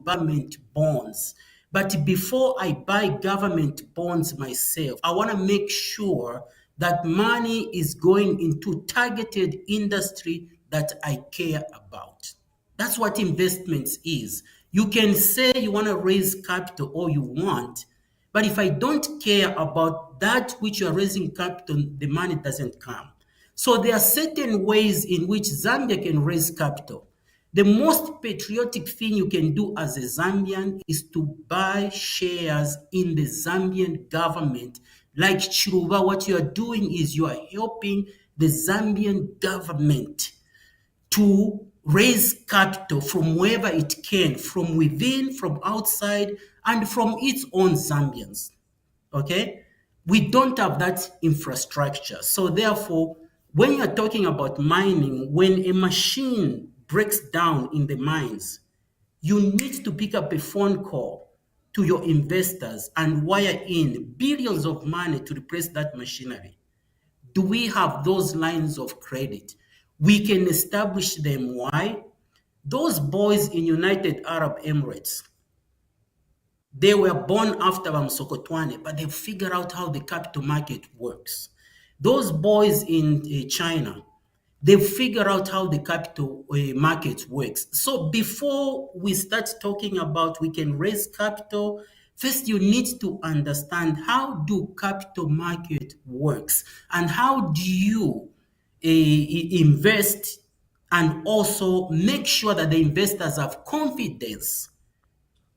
buy government bonds. But before I buy government bonds myself, I want to make sure that money is going into targeted industry that I care about. That's what investments is. You can say you want to raise capital all you want, but if I don't care about that which you are raising capital, the money doesn't come. So there are certain ways in which Zambia can raise capital. The most patriotic thing you can do as a Zambian is to buy shares in the Zambian government Like Chiruba, what you are doing is you are helping the Zambian government to raise capital from wherever it can, from within, from outside, and from its own Zambians. Okay? We don't have that infrastructure. So therefore, when you're talking about mining, when a machine breaks down in the mines, you need to pick up a phone call to your investors and wire in billions of money to replace that machinery. Do we have those lines of credit? We can establish them. Why? Those boys in United Arab Emirates, they were born after Msokotwane, but they figure out how the capital market works. Those boys in China, they figure out how the capital market works. So before we start talking about we can raise capital, first you need to understand how do capital market works and how do you invest, and also make sure that the investors have confidence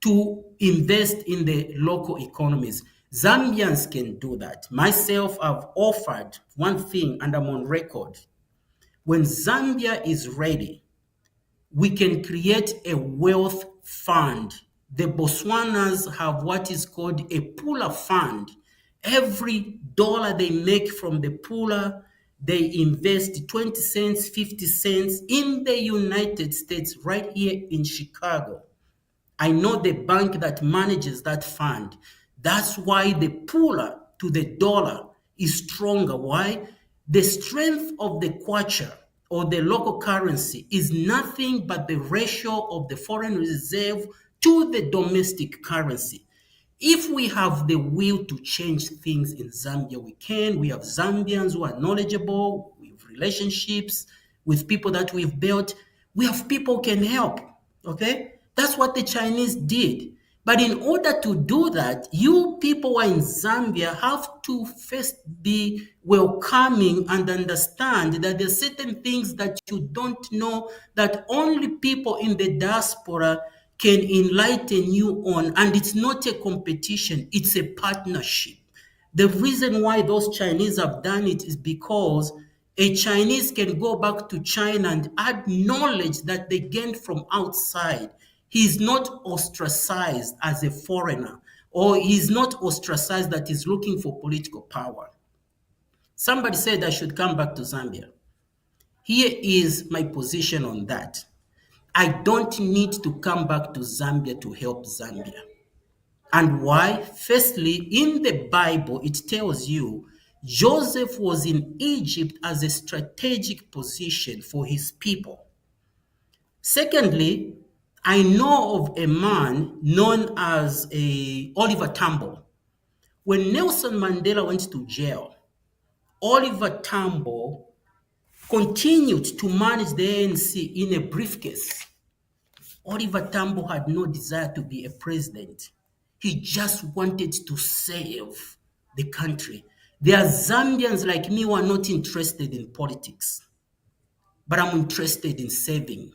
to invest in the local economies. Zambians can do that. Myself, I've offered one thing and I'm on record. When Zambia is ready, we can create a wealth fund. The Botswanas have what is called a pooler fund. Every dollar they make from the pooler, they invest 20 cents, 50 cents in the United States, right here in Chicago. I know the bank that manages that fund. That's why the puller to the dollar is stronger. Why? The strength of the kwacha or the local currency is nothing but the ratio of the foreign reserve to the domestic currency. If we have the will to change things in Zambia, we can. We have Zambians who are knowledgeable, we have relationships with people that we've built. We have people who can help, okay? That's what the Chinese did. But in order to do that, you people who are in Zambia have to first be welcoming and understand that there are certain things that you don't know that only people in the diaspora can enlighten you on. And it's not a competition, it's a partnership. The reason why those Chinese have done it is because a Chinese can go back to China and add knowledge that they gained from outside. He's not ostracized as a foreigner, or he's not ostracized that he's looking for political power. Somebody said I should come back to Zambia. Here is my position on that. I don't need to come back to Zambia to help Zambia. And why? Firstly, in the Bible, it tells you Joseph was in Egypt as a strategic position for his people. Secondly, I know of a man known as Oliver Tambo. When Nelson Mandela went to jail, Oliver Tambo continued to manage the ANC in a briefcase. Oliver Tambo had no desire to be a president. He just wanted to save the country. There are Zambians like me who are not interested in politics, but I'm interested in saving.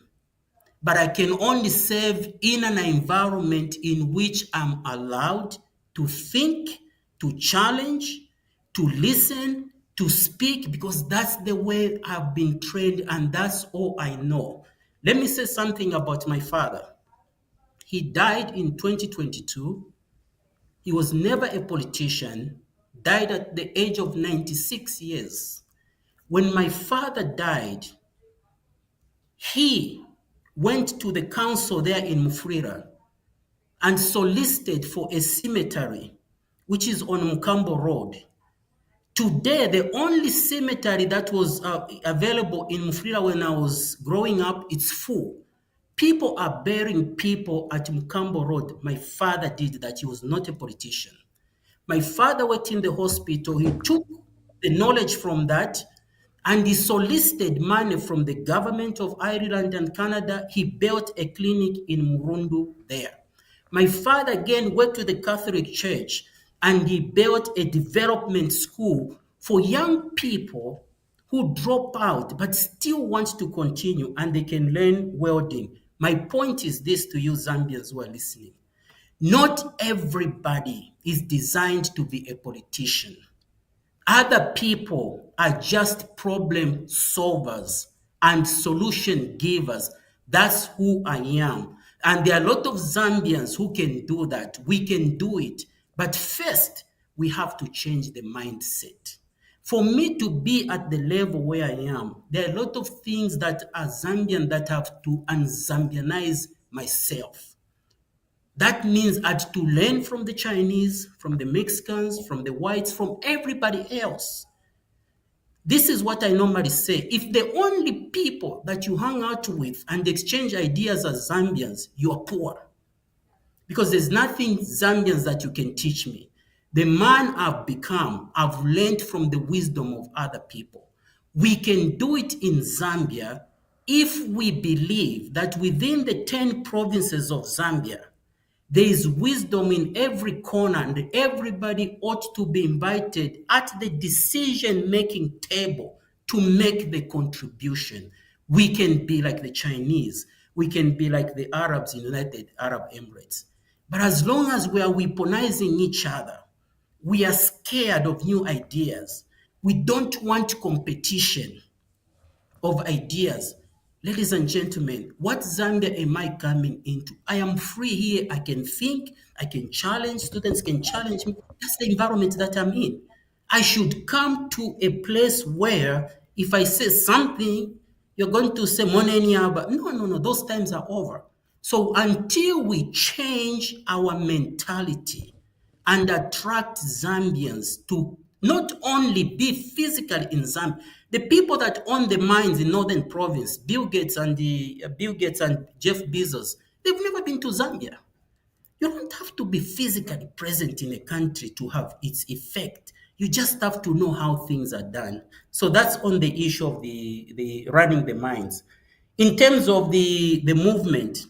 But I can only save in an environment in which I'm allowed to think, to challenge, to listen, to speak, because that's the way I've been trained and that's all I know. Let me say something about my father. He died in 2022. He was never a politician, died at the age of 96 years. When my father died, he went to the council there in Mufrira and solicited for a cemetery, which is on Mukambo Road. Today, the only cemetery that was available in Mufrira when I was growing up, it's full. People are burying people at Mukambo Road. My father did that. He was not a politician. My father worked in the hospital. He took the knowledge from that and he solicited money from the government of Ireland and Canada. He built a clinic in Murundu there. My father again went to the Catholic Church and he built a development school for young people who drop out but still want to continue and they can learn welding. My point is this to you Zambians who are listening. Not everybody is designed to be a politician. Other people are just problem solvers and solution givers. That's who I am. And there are a lot of Zambians who can do that. We can do it. But first, we have to change the mindset. For me to be at the level where I am, there are a lot of things that are Zambian that have to unzambianize myself. That means I had to learn from the Chinese, from the Mexicans, from the whites, from everybody else. This is what I normally say. If the only people that you hang out with and exchange ideas as Zambians, you are poor. Because there's nothing Zambians that you can teach me. The man I've become, I've learned from the wisdom of other people. We can do it in Zambia if we believe that within the 10 provinces of Zambia, there is wisdom in every corner, and everybody ought to be invited at the decision-making table to make the contribution. We can be like the Chinese. We can be like the Arabs in United Arab Emirates. But as long as we are weaponizing each other, we are scared of new ideas. We don't want competition of ideas. Ladies and gentlemen, what Zambia am I coming into? I am free here. I can think, I can challenge, students can challenge me. That's the environment that I'm in. I should come to a place where if I say something, you're going to say Monenia, but no, those times are over. So until we change our mentality and attract Zambians to not only be physically in Zambia, the people that own the mines in Northern Province, Bill Gates and Jeff Bezos, they've never been to Zambia. You don't have to be physically present in a country to have its effect. You just have to know how things are done. So that's on the issue of the running the mines. In terms of the movement,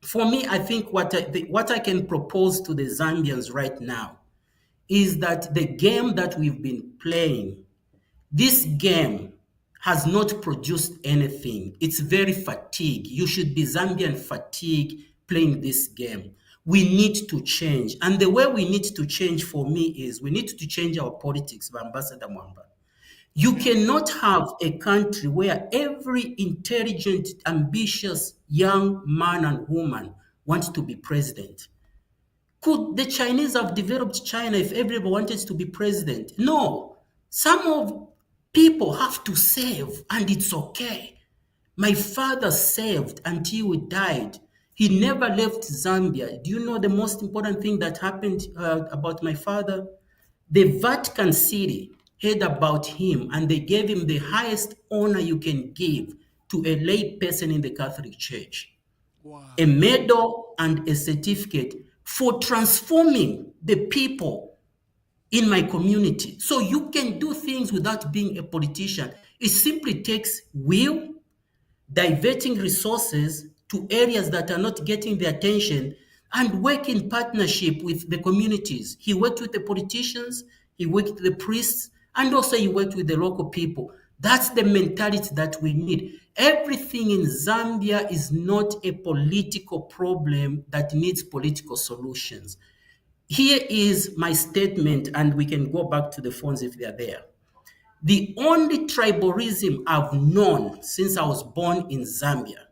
for me, I think what I can propose to the Zambians right now is that the game that we've been playing, this game has not produced anything. It's very fatigue. You should be Zambian fatigue playing this game. We need to change. And the way we need to change for me is we need to change our politics, Ambassador Mwamba. You cannot have a country where every intelligent, ambitious young man and woman wants to be president. Could the Chinese have developed China if everybody wanted to be president? No. Some of people have to save, and it's okay. My father saved until he died. He never left Zambia. Do you know the most important thing that happened about my father? The Vatican City heard about him, and they gave him the highest honor you can give to a lay person in the Catholic Church. Wow. A medal and a certificate for transforming the people in my community. So you can do things without being a politician. It simply takes will, diverting resources to areas that are not getting the attention, and work in partnership with the communities. He worked with the politicians, he worked with the priests, and also he worked with the local people. That's the mentality that we need. Everything in Zambia is not a political problem that needs political solutions. Here is my statement, and we can go back to the phones if they're there. The only tribalism I've known since I was born in Zambia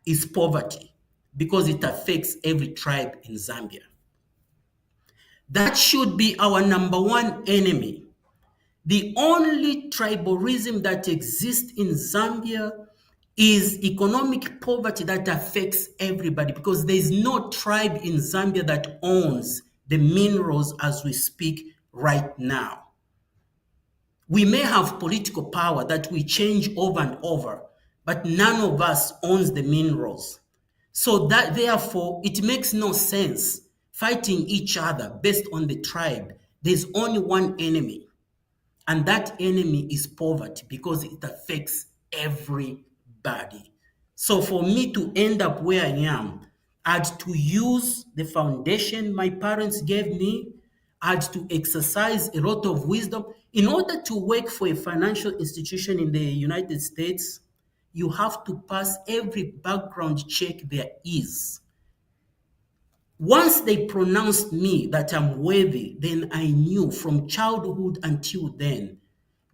is poverty, because it affects every tribe in Zambia. That should be our number one enemy. The only tribalism that exists in Zambia is economic poverty that affects everybody, because there is no tribe in Zambia that owns the minerals as we speak right now. We may have political power that we change over and over, but none of us owns the minerals. So that therefore, it makes no sense fighting each other based on the tribe. There's only one enemy, and that enemy is poverty, because it affects everybody. So for me to end up where I am, I had to use the foundation my parents gave me. I had to exercise a lot of wisdom. In order to work for a financial institution in the United States, you have to pass every background check there is. Once they pronounced me that I'm worthy, then I knew from childhood until then,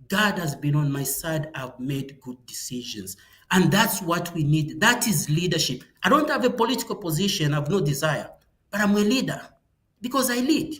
God has been on my side. I've made good decisions. And that's what we need. That is leadership. I don't have a political position. I have no desire, but I'm a leader because I lead.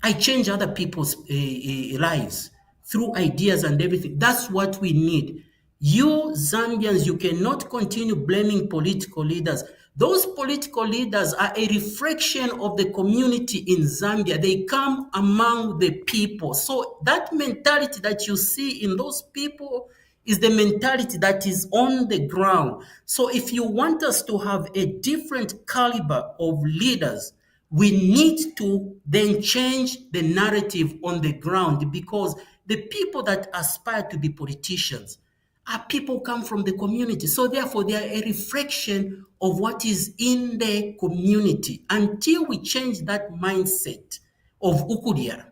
I change other people's lives through ideas and everything. That's what we need. You Zambians, you cannot continue blaming political leaders. Those political leaders are a reflection of the community in Zambia. They come among the people. So that mentality that you see in those people is the mentality that is on the ground. So if you want us to have a different caliber of leaders, we need to then change the narrative on the ground, because the people that aspire to be politicians are people who come from the community. So therefore, they are a reflection of what is in the community. Until we change that mindset of Ukudia,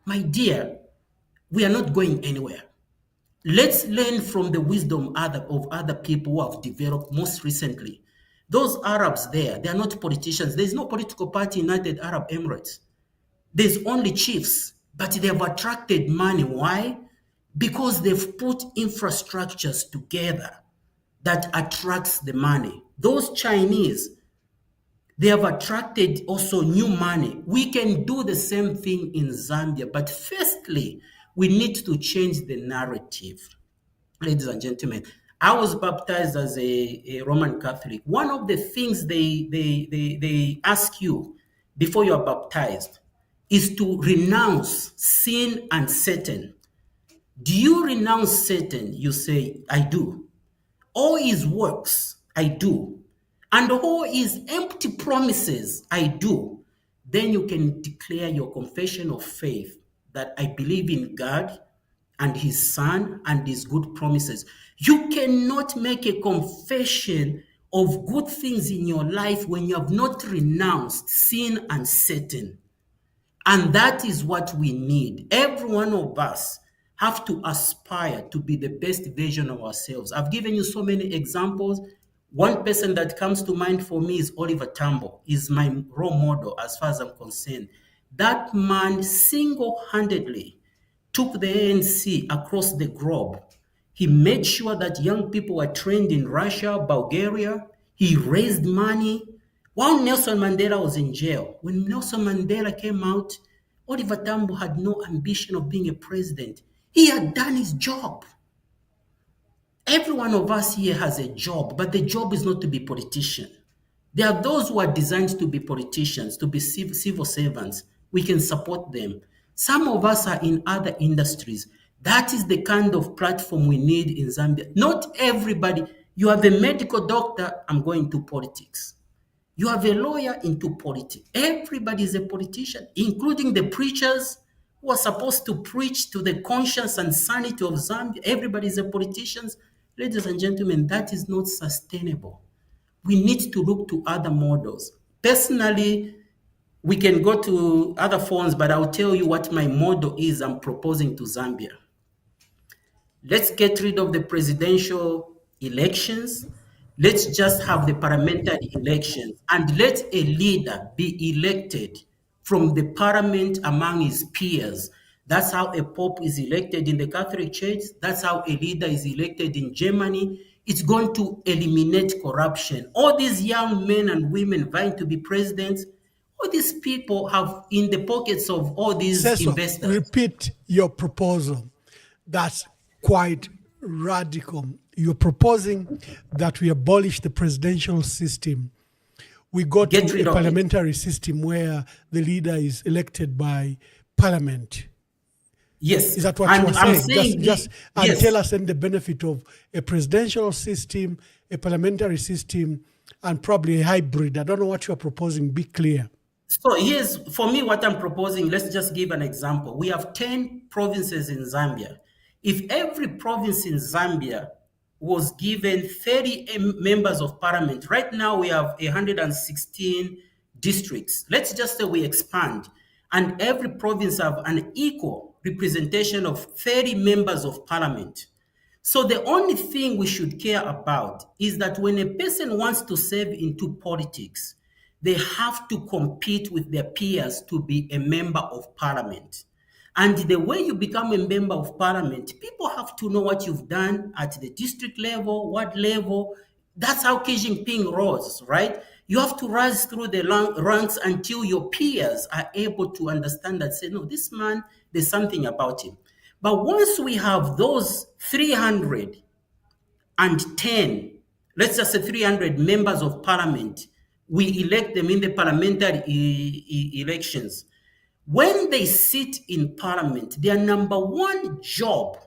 my dear, we are not going anywhere. Let's learn from the wisdom of other people who have developed most recently. Those Arabs there, they are not politicians. There's no political party in United Arab Emirates. There's only chiefs, but they have attracted money. Why? Because they've put infrastructures together that attracts the money. Those Chinese, they have attracted also new money. We can do the same thing in Zambia, but firstly, we need to change the narrative. Ladies and gentlemen, I was baptized as a Roman Catholic. One of the things they ask you before you are baptized is to renounce sin and Satan. Do you renounce Satan? You say, I do. All his works, I do. And all his empty promises, I do. Then you can declare your confession of faith that I believe in God and his son and his good promises. You cannot make a confession of good things in your life when you have not renounced sin and Satan. And that is what we need. Every one of us have to aspire to be the best version of ourselves. I've given you so many examples. One person that comes to mind for me is Oliver Tambo. He's my role model as far as I'm concerned. That man single-handedly took the ANC across the globe. He made sure that young people were trained in Russia, Bulgaria. He raised money. While Nelson Mandela was in jail, when Nelson Mandela came out, Oliver Tambo had no ambition of being a president. He had done his job. Every one of us here has a job, but the job is not to be politician. There are those who are designed to be politicians, to be civil servants. We can support them. Some of us are in other industries. That is the kind of platform we need in Zambia. Not everybody. You are the medical doctor, I'm going to politics. You have a lawyer into politics. Everybody is a politician, including the preachers who are supposed to preach to the conscience and sanity of Zambia. Everybody is a politician. Ladies and gentlemen, that is not sustainable. We need to look to other models. Personally, we can go to other forums, but I'll tell you what my model is I'm proposing to Zambia. Let's get rid of the presidential elections. Let's just have the parliamentary elections, and let a leader be elected from the parliament among his peers. That's how a pope is elected in the Catholic Church. That's how a leader is elected in Germany. It's going to eliminate corruption. All these young men and women vying to be presidents, all these people have in the pockets of all these investors. Repeat your proposal. That's quite radical. You're proposing that we abolish the presidential system. We go to a parliamentary system where the leader is elected by parliament. Yes. Is that what you are saying? Just tell us the benefit of a presidential system, a parliamentary system, and probably a hybrid. I don't know what you are proposing. Be clear. So here's, for me, what I'm proposing. Let's just give an example. We have 10 provinces in Zambia. If every province in Zambia was given 30 members of parliament, right now we have 116 districts. Let's just say we expand, and every province have an equal representation of 30 members of parliament. So the only thing we should care about is that when a person wants to serve into politics, they have to compete with their peers to be a member of parliament. And the way you become a member of parliament, people have to know what you've done at the district level, what level. That's how Xi Jinping rose, right? You have to rise through the ranks until your peers are able to understand that, say, no, this man, there's something about him. But once we have those 310, let's just say 300 members of parliament, we elect them in the parliamentary elections. When they sit in parliament, their number one job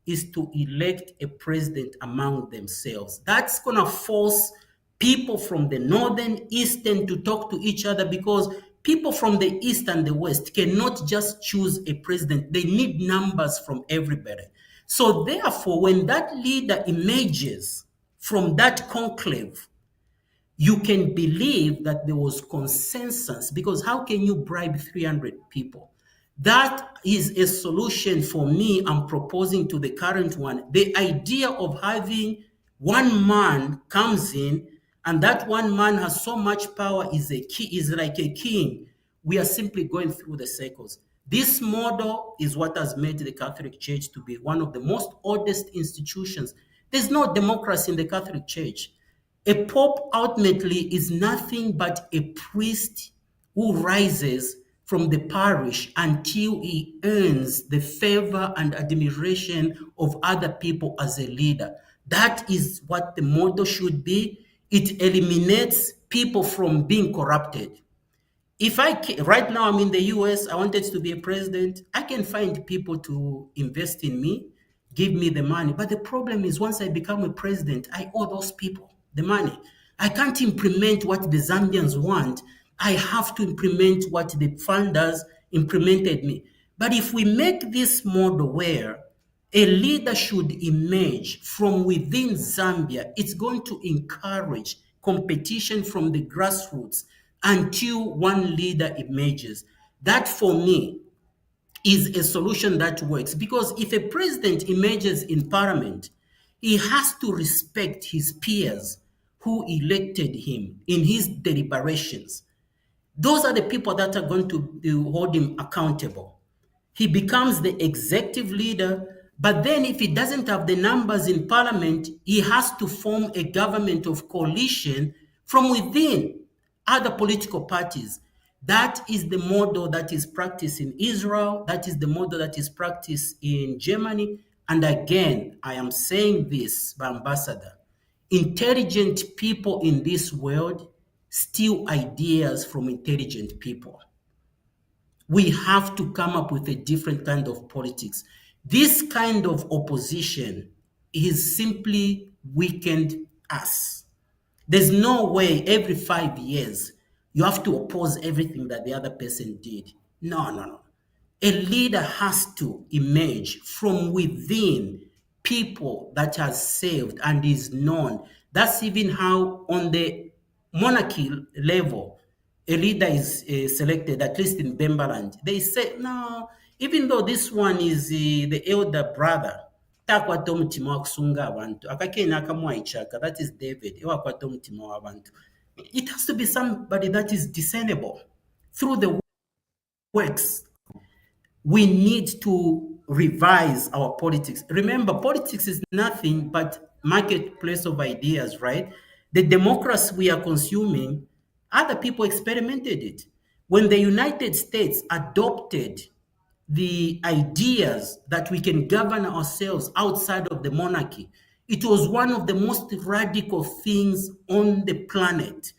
is to elect a president among themselves. That's going to force people from the northern, eastern to talk to each other, because people from the east and the west cannot just choose a president. They need numbers from everybody. So therefore, when that leader emerges from that conclave, you can believe that there was consensus, because how can you bribe 300 people? That is a solution for me. I'm proposing to the current one. The idea of having one man comes in, and that one man has so much power, is like a king. We are simply going through the circles. This model is what has made the Catholic Church to be one of the most oldest institutions. There's no democracy in the Catholic Church. A pope ultimately is nothing but a priest who rises from the parish until he earns the favor and admiration of other people as a leader. That is what the model should be. It eliminates people from being corrupted. If right now I'm in the US, I wanted to be a president, I can find people to invest in me, give me the money. But the problem is, once I become a president, I owe those people the money. I can't implement what the Zambians want. I have to implement what the funders implemented me. But if we make this model where a leader should emerge from within Zambia, it's going to encourage competition from the grassroots until one leader emerges. That, for me, is a solution that works. Because if a president emerges in parliament, he has to respect his peers who elected him in his deliberations. Those are the people that are going to hold him accountable. He becomes the executive leader, but then if he doesn't have the numbers in parliament, he has to form a government of coalition from within other political parties. That is the model that is practiced in Israel. That is the model that is practiced in Germany. And again, I am saying this, Ambassador, intelligent people in this world steal ideas from intelligent people. We have to come up with a different kind of politics. This kind of opposition is simply weakened us. There's no way every 5 years you have to oppose everything that the other person did. No. A leader has to emerge from within people that are saved and is known. That's even how on the monarchy level, a leader is selected, at least in Bembaland. They say, no, even though this one is the elder brother, takwata omutima wa kusunga abantu akakeena akamwayichaka, that is David, ewakwata omutima w'abantu. It has to be somebody that is discernible through the works. We need to revise our politics. Remember, politics is nothing but marketplace of ideas, right? The democracy we are consuming, other people experimented it. When the United States adopted the ideas that we can govern ourselves outside of the monarchy, it was one of the most radical things on the planet.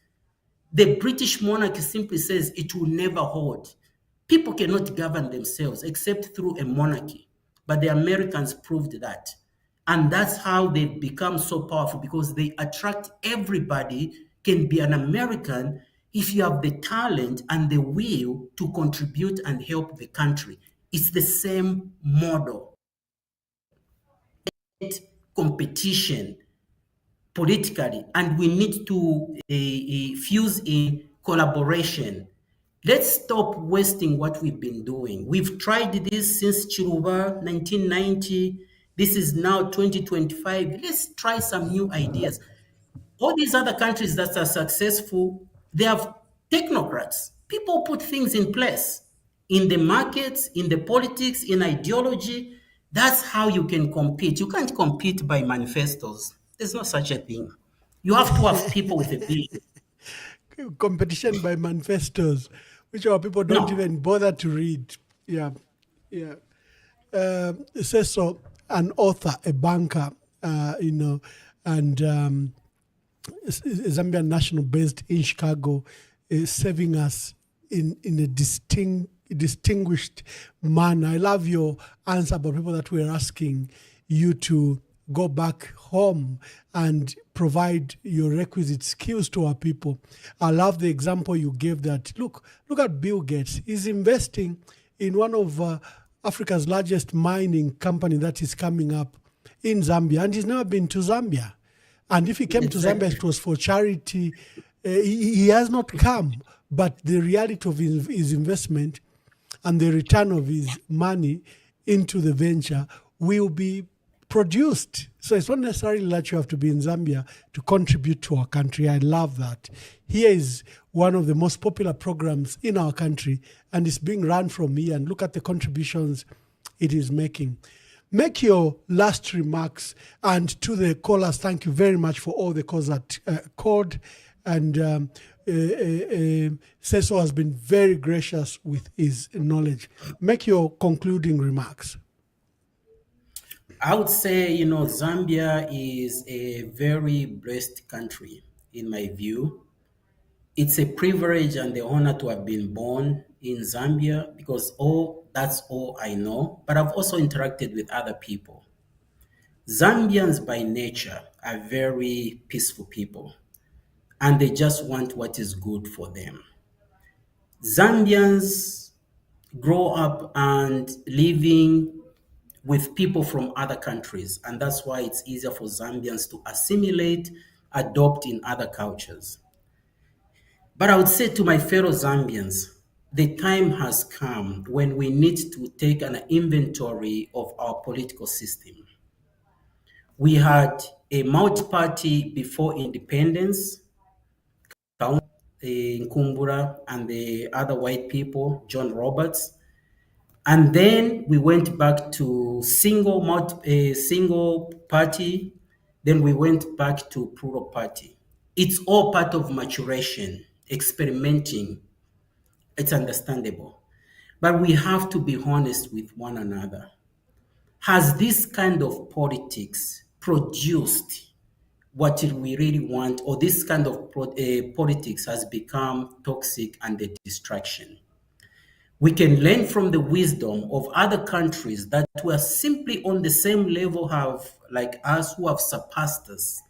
The British monarchy simply says it will never hold. People cannot govern themselves except through a monarchy. But the Americans proved that. And that's how they've become so powerful, because they attract everybody can be an American if you have the talent and the will to contribute and help the country. It's the same model. Competition politically, and we need to fuse in collaboration. Let's stop wasting what we've been doing. We've tried this since Chiruba, 1990. This is now 2025. Let's try some new ideas. All these other countries that are successful, they have Technocrats. People put things in place in the markets, in the politics, in ideology. That's how you can compete. You can't compete by manifestos. There's no such a thing. You have to have people with a vision. Competition by manifestos, which our people don't No. even bother to read. Yeah, yeah. It says so. An author, a banker, and Zambian national based in Chicago, is serving us in a distinguished manner. I love your answer about people that were asking you to go back home and provide your requisite skills to our people. I love the example you gave that. Look at Bill Gates. He's investing in one of Africa's largest mining company that is coming up in Zambia, and he's never been to Zambia. And if he came to Zambia, it was for charity. He has not come, but the reality of his investment and the return of his money into the venture will be produced. So it's not necessarily that you have to be in Zambia to contribute to our country. I love that. Here is one of the most popular programs in our country, and it's being run from here. And look at the contributions it is making. Make your last remarks. And to the callers, thank you very much for all the calls that called. And Seso has been very gracious with his knowledge. Make your concluding remarks. I would say, Zambia is a very blessed country, in my view. It's a privilege and the honor to have been born in Zambia because that's all I know. But I've also interacted with other people. Zambians by nature are very peaceful people, and they just want what is good for them. Zambians grow up and living with people from other countries, and that's why it's easier for Zambians to assimilate, adopt in other cultures. But I would say to my fellow Zambians, the time has come when we need to take an inventory of our political system. We had a multi-party before independence, Nkumbura and the other white people, John Roberts. And then we went back to single party. Then we went back to plural party. It's all part of maturation, experimenting. It's understandable. But we have to be honest with one another. Has this kind of politics produced what we really want, or this kind of politics has become toxic and a distraction? We can learn from the wisdom of other countries that were simply on the same level like us, who have surpassed us,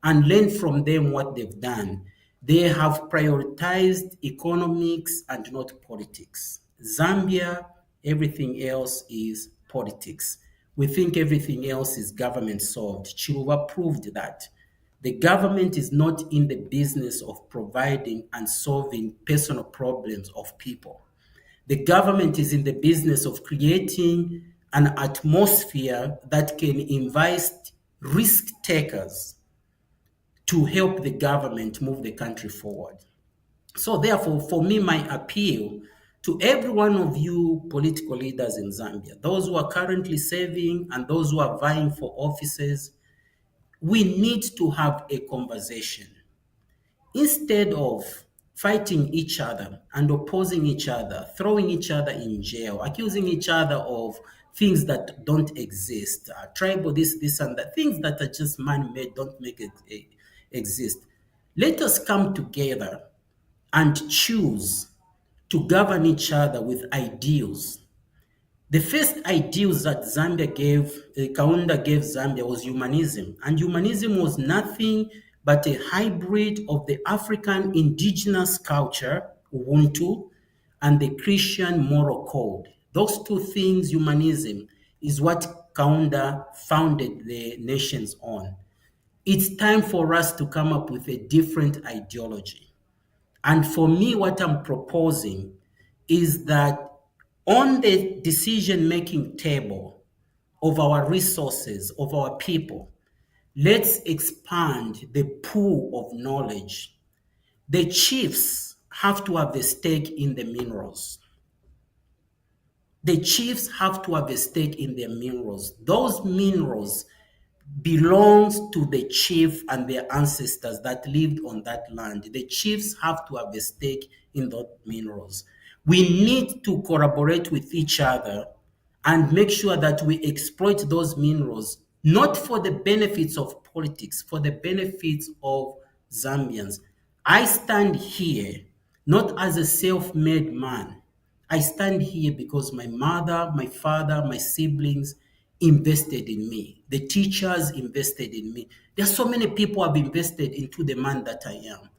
and learn from them what they've done. They have prioritized economics and not politics. Zambia, everything else is politics. We think everything else is government solved. Chiluba proved that. The government is not in the business of providing and solving personal problems of people. The government is in the business of creating an atmosphere that can invite risk takers to help the government move the country forward. So therefore, for me, my appeal to every one of you political leaders in Zambia, those who are currently serving and those who are vying for offices, we need to have a conversation. Instead of fighting each other and opposing each other, throwing each other in jail, accusing each other of things that don't exist, tribal this and that, things that are just man-made, don't make it exist. Let us come together and choose to govern each other with ideals. The first ideals that Kaunda gave Zambia was humanism. And humanism was nothing but a hybrid of the African indigenous culture, Ubuntu, and the Christian moral code. Those two things, humanism, is what Kaunda founded the nations on. It's time for us to come up with a different ideology. And for me, what I'm proposing is that on the decision-making table of our resources, of our people, let's expand the pool of knowledge. The chiefs have to have a stake in the minerals. The chiefs have to have a stake in their minerals. Those minerals belongs to the chief and their ancestors that lived on that land. The chiefs have to have a stake in those minerals. We need to collaborate with each other and make sure that we exploit those minerals, not for the benefits of politics, for the benefits of Zambians. I stand here not as a self-made man. I stand here because my mother, my father, my siblings invested in me. The teachers invested in me. There are so many people who have invested into the man that I am.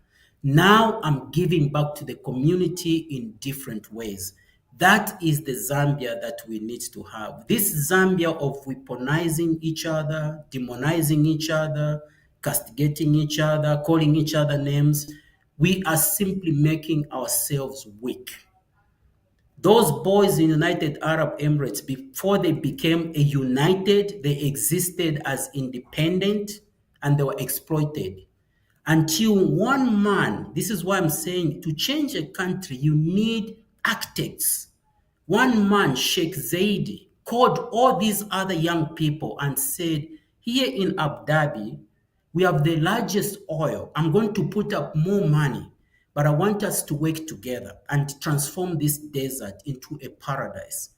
Now I'm giving back to the community in different ways. That is the Zambia that we need to have. This Zambia of weaponizing each other, demonizing each other, castigating each other, calling each other names, we are simply making ourselves weak. Those boys in United Arab Emirates, before they became a united, they existed as independent and they were exploited. Until one man, this is why I'm saying to change a country, you need architects. One man, Sheikh Zaidi, called all these other young people and said, here in Abu Dhabi, we have the largest oil. I'm going to put up more money, but I want us to work together and transform this desert into a paradise.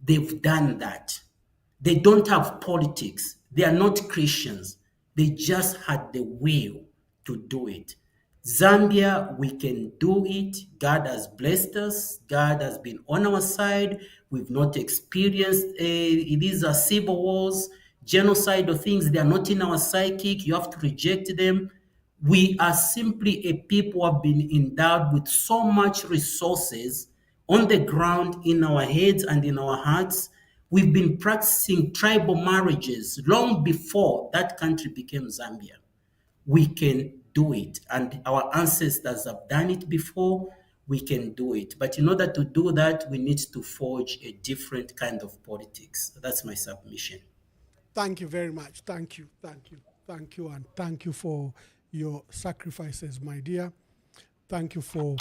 They've done that. They don't have politics. They are not Christians. They just had the will to do it. Zambia, we can do it. God has blessed us. God has been on our side. We've not experienced these are civil wars, genocide or things. They are not in our psychic. You have to reject them. We are simply a people who have been endowed with so much resources on the ground, in our heads and in our hearts. We've been practicing tribal marriages long before that country became Zambia. We can do it, and our ancestors have done it before. We can do it, but in order to do that, we need to forge a different kind of politics. That's my submission. Thank you very much. Thank you, and thank you for your sacrifices, my dear. Thank you for,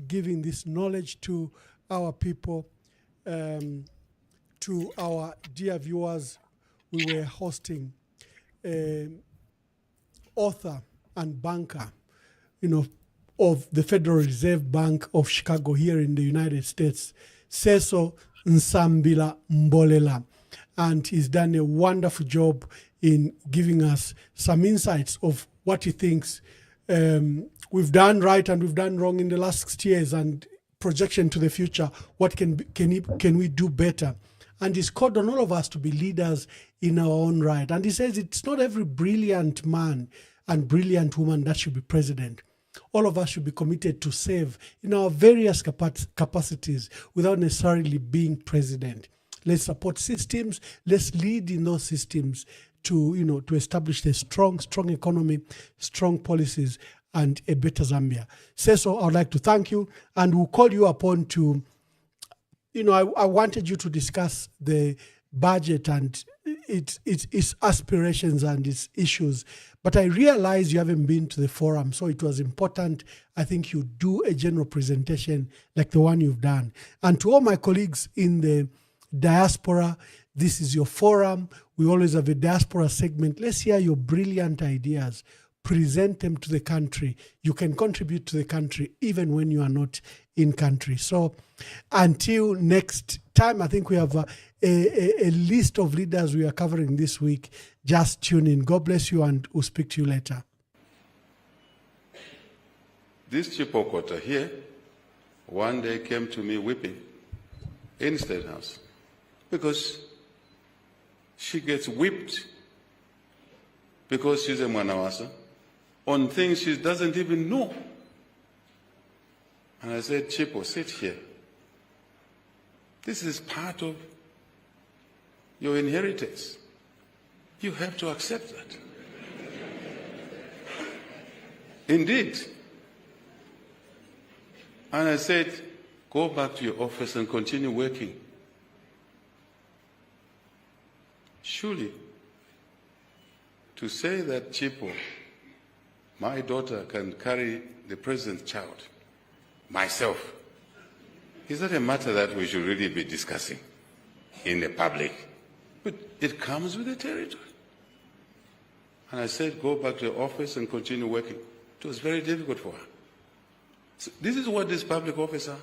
giving this knowledge to our people. To our dear viewers, we were hosting author and banker, of the Federal Reserve Bank of Chicago here in the United States, Seso Nsambila Mbolela. And he's done a wonderful job in giving us some insights of what he thinks we've done right and we've done wrong in the last 6 years, and projection to the future. What can we do better? And he's called on all of us to be leaders in our own right. And he says it's not every brilliant man and brilliant woman that should be president. All of us should be committed to serve in our various capacities without necessarily being president. Let's support systems. Let's lead in those systems to establish a strong economy, strong policies, and a better Zambia. So I would like to thank you, and we'll call you upon to, I wanted you to discuss the budget and its aspirations and its issues, but I realized you haven't been to the forum, so it was important, I think, you do a general presentation like the one you've done. And to all my colleagues in the diaspora, this is your forum. We always have a diaspora segment. Let's hear your brilliant ideas. Present them to the country. You can contribute to the country even when you are not in country. So until next time, I think we have a list of leaders we are covering this week. Just tune in. God bless you, and we'll speak to you later. This Chipokota here one day came to me weeping in State House because she gets whipped because she's a Mwanawasa on things she doesn't even know. And I said, Chipo, sit here. This is part of your inheritance. You have to accept that. Indeed. And I said, go back to your office and continue working. Surely, to say that Chipo, my daughter, can carry the president's child, myself. Is that a matter that we should really be discussing in the public? But it comes with the territory. And I said, go back to the office and continue working. It was very difficult for her. So this is what this public office are.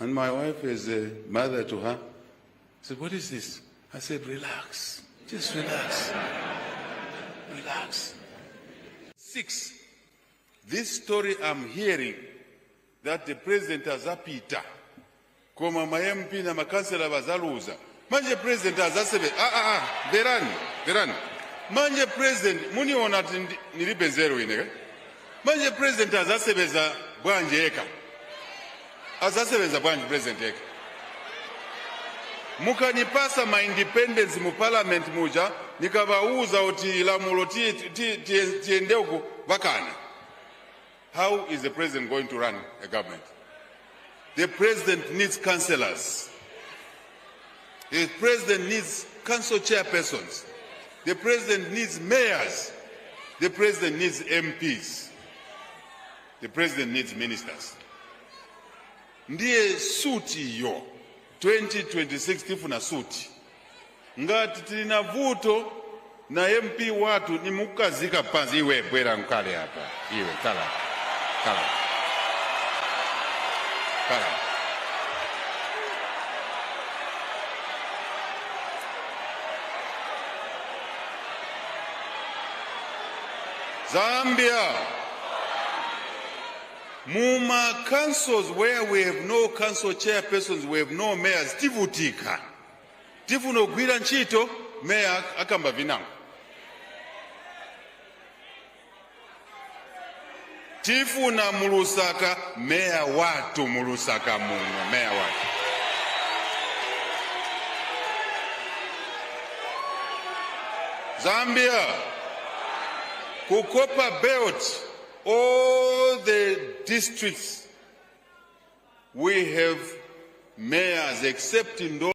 And my wife is a mother to her. I said, what is this? I said, relax. Just relax. Relax. 6. This story I'm hearing that the president has apita. Koma ma MP na makansela bazaluza. Manje president azasebe. Verani. Manje president, muni ona nilipe zero inega. Manje president azasebeza bwanje eka. Azasebeza bwanje president eka. Mukanipasa ma independence mu parliament muja, nikabauza oti lamulo tiende uko bakana. How is the president going to run a government? The president needs councillors. The president needs council chairpersons. The president needs mayors. The president needs MPs. The president needs ministers. Ndiye suti yo 2026 tifuna suti. Ngati tina vuto na MP watu ni mukazika panzi iwe bwera nkale hapa. Iwe kala. Zambia, Muma councils where we have no council chairpersons, we have no mayors, tivutika. Tifuno gwira nchito, mayor akamba vinango. Tifuna mulusaka, mayor watu mulusaka muno, mayor watu. Zambia, Kukopa belt, all the districts, we have mayors except in those